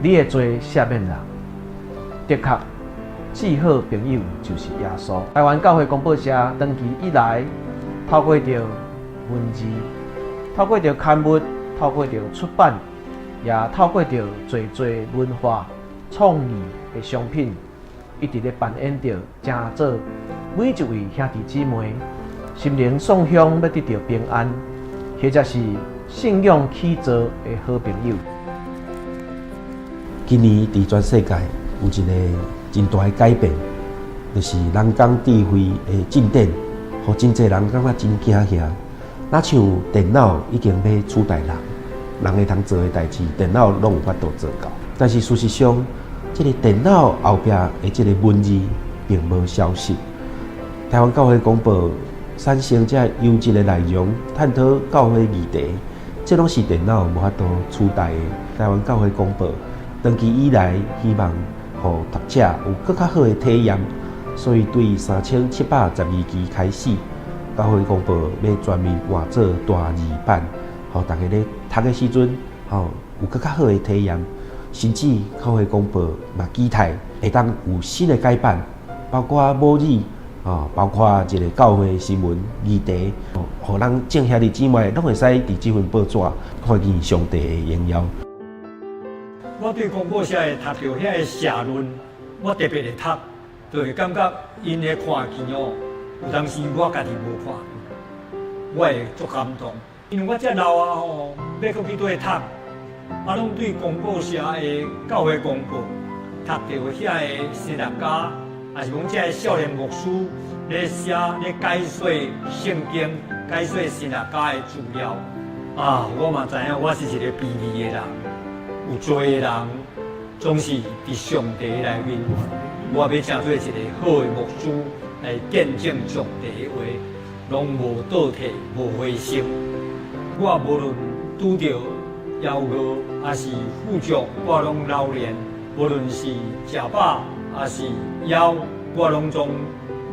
你会做啥面人？”的确，至好朋友就是耶稣。台湾教会广播社长期以来，透过着文字，透过着刊物。透过着出版，也透过着侪文化创意的商品，一直咧扮演着正做每一位兄弟姊妹心灵送向要得到平安，或者是信仰起造的好朋友。今年伫全世界有一个真大的改变，就是人工智慧的进展，互真侪人感觉真惊吓。若像电脑已经要取代人会通做的代志，电脑拢有法度做到。但是事实上，这个电脑后壁的这个文字并无消失。台湾教会广播产生这优质的内容，探讨教会议题，这拢是电脑无法度取代的。台湾教会广播长期以来希望互读者有更较好的体验，所以对3712期开始，教会广播要全面换做大字版，互大家咧读的时阵，有更较好的体验。甚至教会广播嘛期待会当有新的改版，包括母语包括一个教会新闻议题，互咱众兄弟姊妹拢会使伫这份报纸看见上帝的荣耀。我对广播社会读到遐个社论，我特别会读，就会感觉因的看见有当时我家己无看，我会足感动。因为我遮老要搁去倒去读，拢对广播社的教会广播读到遐个神学家，也是讲遮个少年牧师咧写咧解说圣经、解说神学家的资料。我嘛知影我是一个卑微的人。有做的人总是伫上帝内面，我要成做一个好的牧师来见证上帝的话，拢无倒退，无灰心。我无论拄着枵饿，还是富足，我拢留恋；无论是食饱，还是枵，我拢总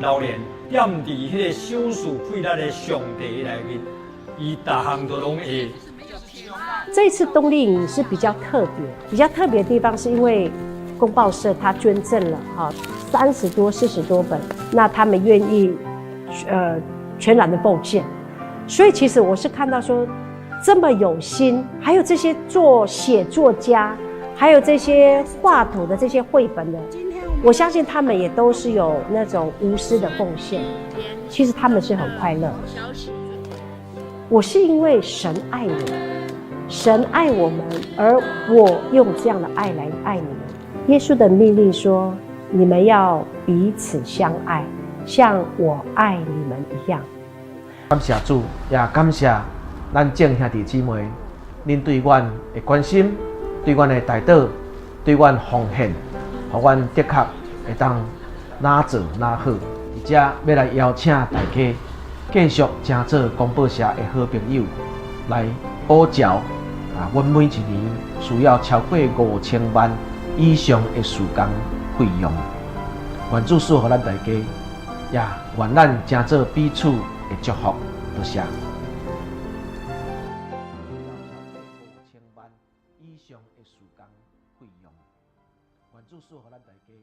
留恋。踮伫迄个小事配搭的上帝内面，伊逐项都拢会。这一次冬令营是比较特别的地方是因为公报社他捐赠了30多40多本，那他们愿意全然的奉献，所以其实我是看到说这么有心，还有这些做写作家，还有这些画图的这些绘本的，我相信他们也都是有那种无私的奉献，其实他们是很快乐。我是因为神爱我。神爱我们，而我用这样的爱来爱你们。耶稣的命令说：“你们要彼此相爱，像我爱你们一样。”感谢主，也感谢咱众兄弟姊妹，恁对阮的关心，对阮的带导，对阮奉献，互阮的确会当哪做哪好。而且要来邀请大家继续成做广播社的好朋友，来补教。阮每一年需要超过5000万以上的时间费用。愿主赐予咱大家，也愿咱成做彼此的祝福。多谢。5000万以上的时间费用，愿主赐予咱大家，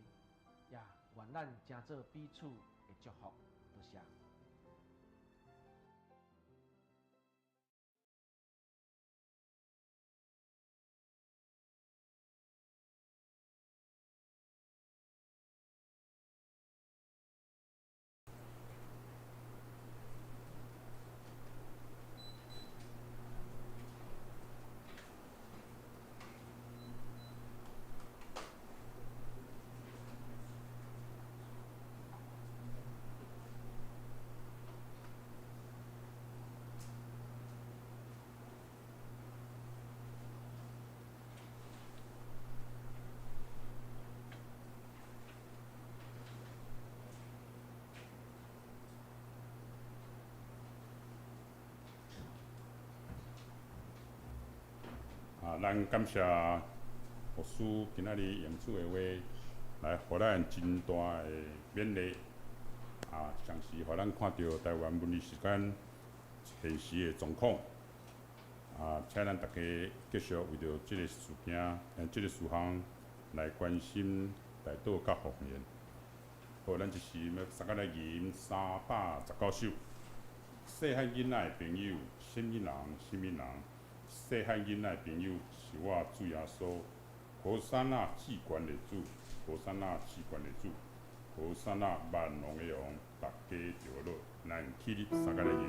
也愿咱成做彼此的祝福。多谢。咱感谢牧师今仔日用主的话来，互咱真大的勉励。同时互咱看到台湾文理时间现实的状况。请咱大家继续为着这个事件、这个事项来关心带导甲奉献。好，咱一时要三个来吟319首。细汉囡仔的朋友，什么人？什么人？细汉囡仔的朋友是我主耶稣。何山那至高的主，何山那至高的主，何山那万王的王，大家着落，咱起立三个来迎。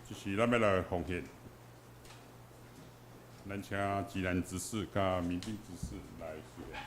就是咱要来奉献，咱请自然执事甲民兵执事来示练。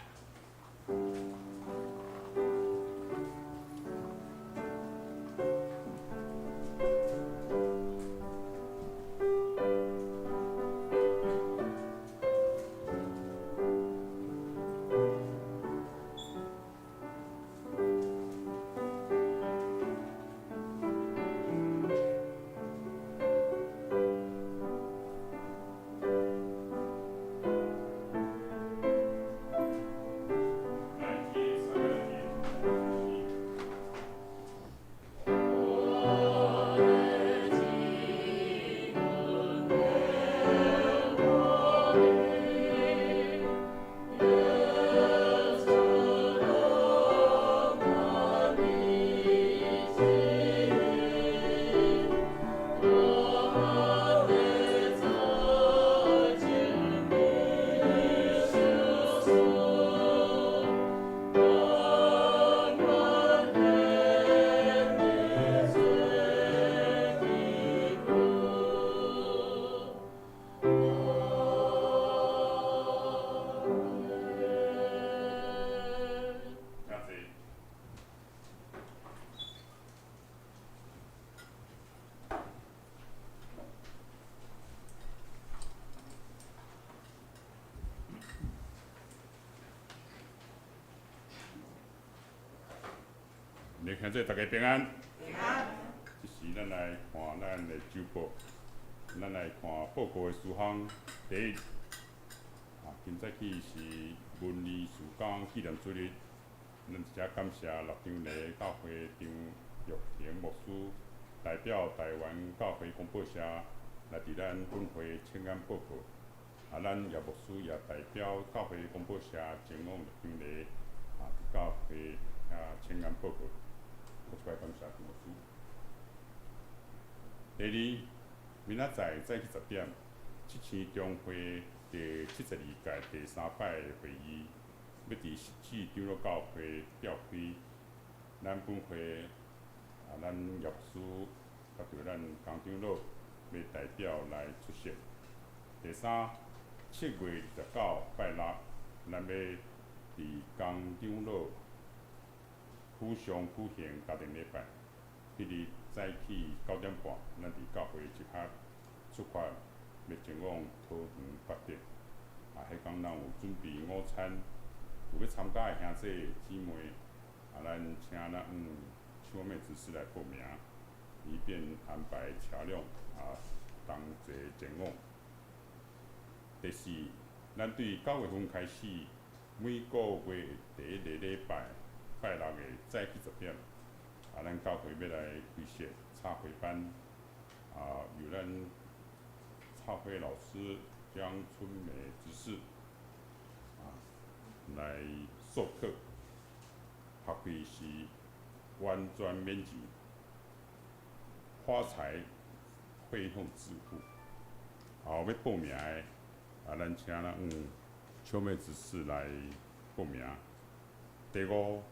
嚟现在大家平安。平安。即时咱来看咱的周报，咱来看报告的事项。第一，今早起是文理事工纪念主日，咱遮感谢六张犁教会张玉玲牧师代表台湾教会公报社来伫咱本会请安报告。咱叶牧师也代表教会公报社前往六张犁伫教会请安报告。我出来感谢陈牧师。第二，明仔载早起10点，七星中会第72届第3摆会议要伫实际长老教会召开。咱本会咱叶牧师甲着咱江长老要代表来出席。第三，7月29拜六，咱要伫江长老府上举行家庭礼拜，迄日早起9点半，咱伫教会集合出发，要前往桃园发展。迄天咱有准备午餐，有要参加的兄弟姊妹，咱请咱秋妹执事来报名，以便安排车辆同齐前往。第四，咱对9月份开始，每个月第1个礼拜。拜六的早起10点，咱教会要来开设插会班，由咱插会老师江春梅执事来授课，学费是完全免钱，花材费用自负。要报名的，咱请咱秋妹执事来报名。第五。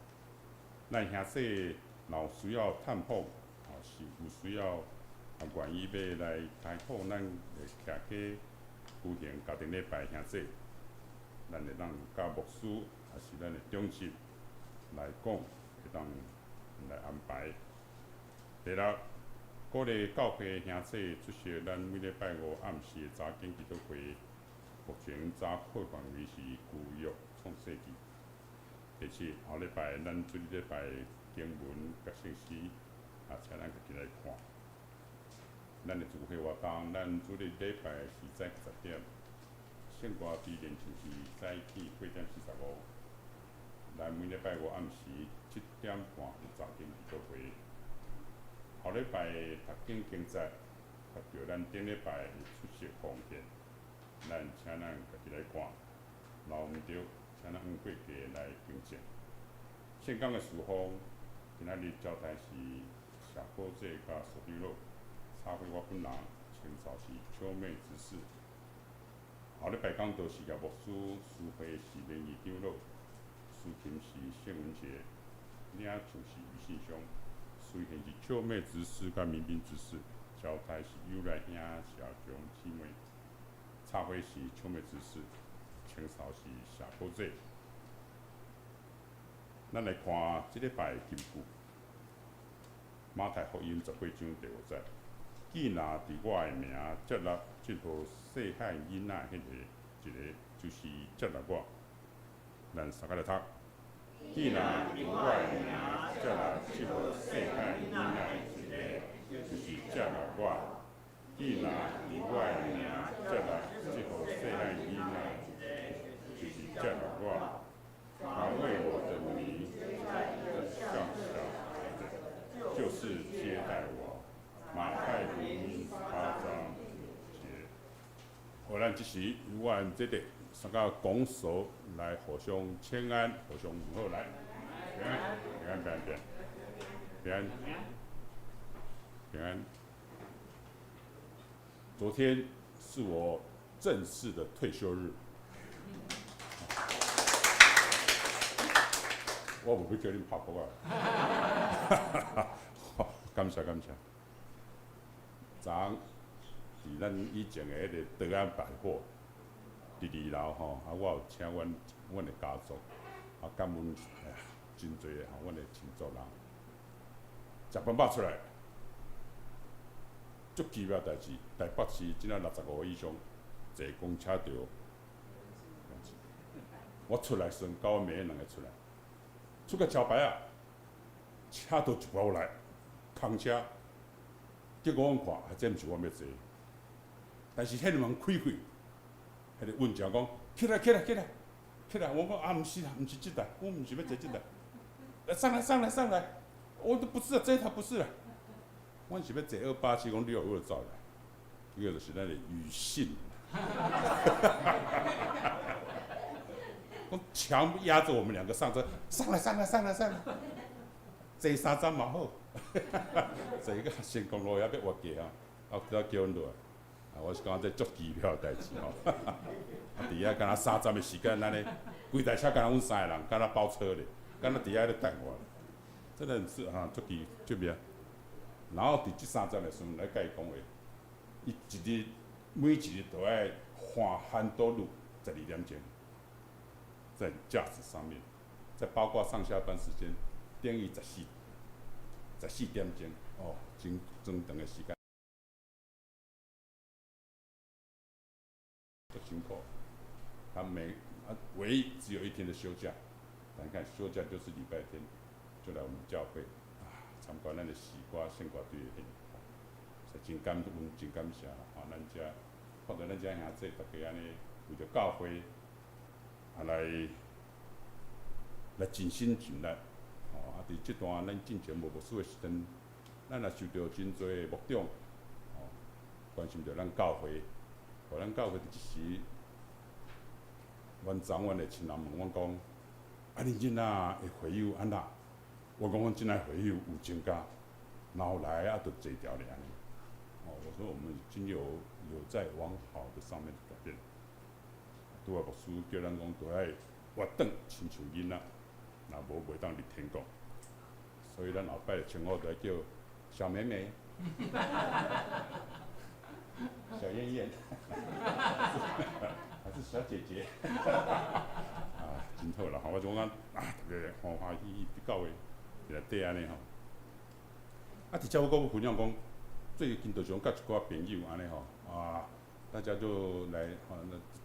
咱兄弟若有需要探访，是有需要愿意要来开放，咱会徛起举行家庭礼拜兄弟，咱会当甲牧师，也是咱的长执来讲，会当来安排。第六，鼓励教会兄弟出席咱每礼拜五暗时的早间祈祷会，目前早课范围是旧约创世纪。第七，后礼拜咱主日礼拜经文甲信息，请咱家己来看。咱的聚会活动，咱主日礼拜是在10点，圣歌之练习是早起8点45。咱每礼拜五暗时7点半有早间祈祷会。后礼拜读经经节，读到咱顶礼拜的出席奉献，咱请咱家己来看，若毋对，请咱用过价来更正。圣讲的事奉，今仔日招待是社保制甲苏比洛，插花我本人，清扫是秋妹执事。后礼拜讲道是由牧师书会是联谊长老，司琴是谢文杰，领唱是余信雄。随行是秋妹执事甲民兵执事，招待是友来兄小熊姊妹，插花是秋妹执事，清扫是社保制。咱来看即礼拜的金句，马太福音18章第5节，既若伫我的名接纳这号细汉囡仔，迄个一个就是接纳我。咱三个来读。既若伫我的名接纳这号细汉囡仔，一个就是接纳我。既若伫我的名接纳这号细汉囡仔，就是接纳我。凡为我的名向下，就是接待我。马太福音8章5节。好，咱即时由我这个三个拱手来互相请安，互相问候来。平安，平安，平安，平安，平安。昨天是我正式的退休日。我唔要叫你拍鼓啊！感谢感谢。昨伫咱以前的迄个德安百货伫2楼吼，我有请阮的家族，感恩真侪阮的亲族人，食饭饱出来，足奇妙代志。台北市只仔65个以上坐公车着，我出来时到暝2个出来。出个桥牌啊，车都一包来，空车。结果阮看，这毋是我要坐。但是迄个门开开，迄个运长讲：起来，起来，起来，起来！我讲毋是啦，毋是这台，我毋是要坐这台。上来，上来，上来！我都不是啊，这台不是啦。阮是要坐287，讲你我就走来。这个就是咱的语信。墙压着我们2个上车，上来，上来，上来，上来，坐3站嘛好，坐个成功路也要挖价啊，要叫阮落来，我是讲这足奇妙代志吼，伫遐敢若3站的时间，咱咧规台车敢若阮3个人，敢若包车咧，敢若伫遐咧等我，真的是足奇妙。然后伫这3站的时阵来甲伊讲话，伊每一日都爱换很多路12点钟。在驾驶上面，再包括上下班时间，等于14点钟，哦，真长的时间，很辛苦。他唯一只有1天的休假，但你看休假就是礼拜天，就来我们教会参观咱的西瓜、圣瓜队的现场，所以真感恩、真感谢咱遮看到咱遮兄弟大家安尼为着教会。来尽心尽力，伫这段咱进前无牧师的时阵，咱也受到真侪牧长，关心着咱教会，互咱教会伫即时，阮的亲人问阮讲，恁囡仔的会友安那？我讲阮真爱会友有增加，然后来就坐条咧安尼。我说我们已经有在往好的上面改变。拄啊，牧师叫咱讲，都爱活转亲像囡仔，若无袂当入天国。所以咱后摆称呼就叫小妹妹、小燕燕，还是小姐姐。啊，真好啦！吼，我总讲啊，特别欢欢喜喜伫教会内底安尼吼。啊，伫遮我佫分享讲，最近就是讲甲一寡朋友安尼吼，啊，大家就来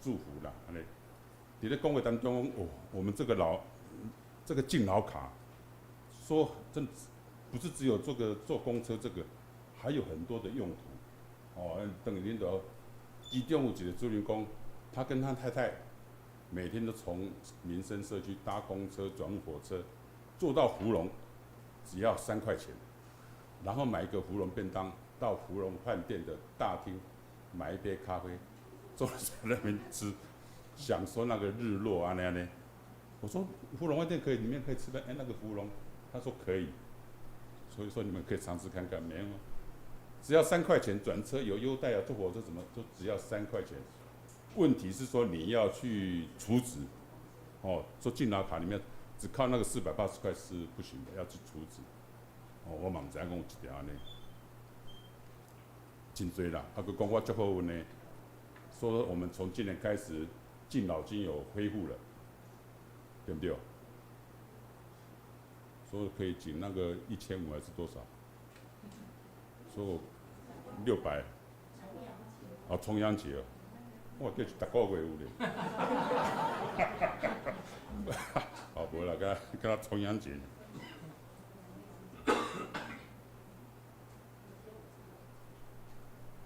祝福啦，安尼。伫咧讲话当中，哦，我们这个敬老卡，说真不是只有这个坐公车这个，还有很多的用途。哦，等于恁就其中有一个主人公，他跟他太太每天都从民生社区搭公车转火车，坐到福隆，只要3块钱，然后买一个福隆便当，到福隆饭店的大厅买一杯咖啡，坐在那边吃，享受那个日落啊那样呢。我说福隆饭店可以，里面可以吃饭，那个福隆，他说可以，所以说你们可以尝试看看，没有吗？只要3块钱，转车有优待啊，坐火车怎么都只要3块钱。问题是说你要去储值，哦，做敬老卡里面只靠那个480块是不行的，要去储值。哦，我嘛唔知影讲有一条安尼，真多啦。啊，佮讲我足好运呢，说我们从今年开始敬老金有恢复了，对不对？说可以领那个1500还是多少？说600，哦，重阳节哦，我叫逐个月有咧。哦，无啦，敢若重阳节。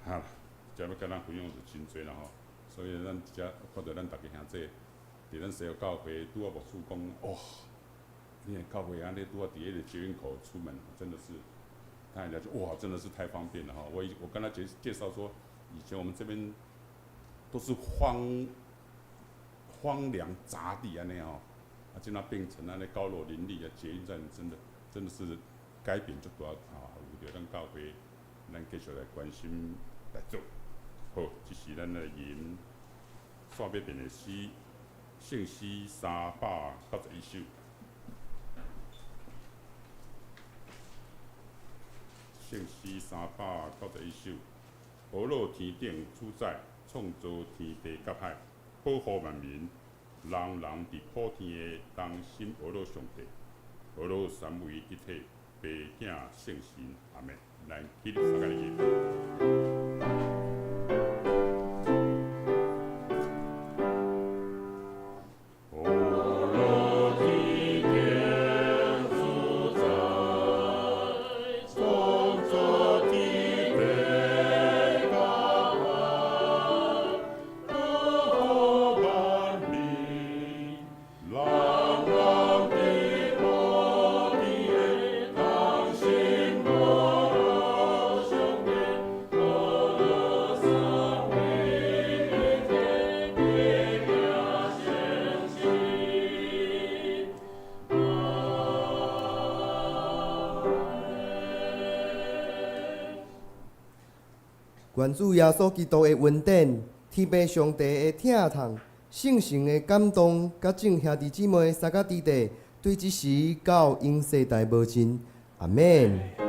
哈，今要甲咱分享就真侪啦吼，所以咱遮看到咱大家兄弟，伫咱西澳教会拄啊牧师讲，哇，你的教会安尼拄啊伫迄个捷运口出门，真的是，他人家就哇，真的是太方便了哈。我跟他介绍说，以前我们这边都是荒凉杂地安尼吼，啊，现在变成安尼高楼林立啊，捷运站真的是改变足大啊，有着咱教会，咱继续来关心来做。好，这是咱的吟线尾边的诗，圣诗391首。圣诗391首，俄罗天顶主宰，创造天地甲海，保护万民，人人伫普天的当心俄罗上帝，俄罗三位一体，爸囝圣神，阿门。来，起立三个字。愿主耶稣基督的恩典、天父上帝的疼痛、圣神的感动，甲众兄弟姊妹三甲弟弟，对即时到永世代无尽。阿免。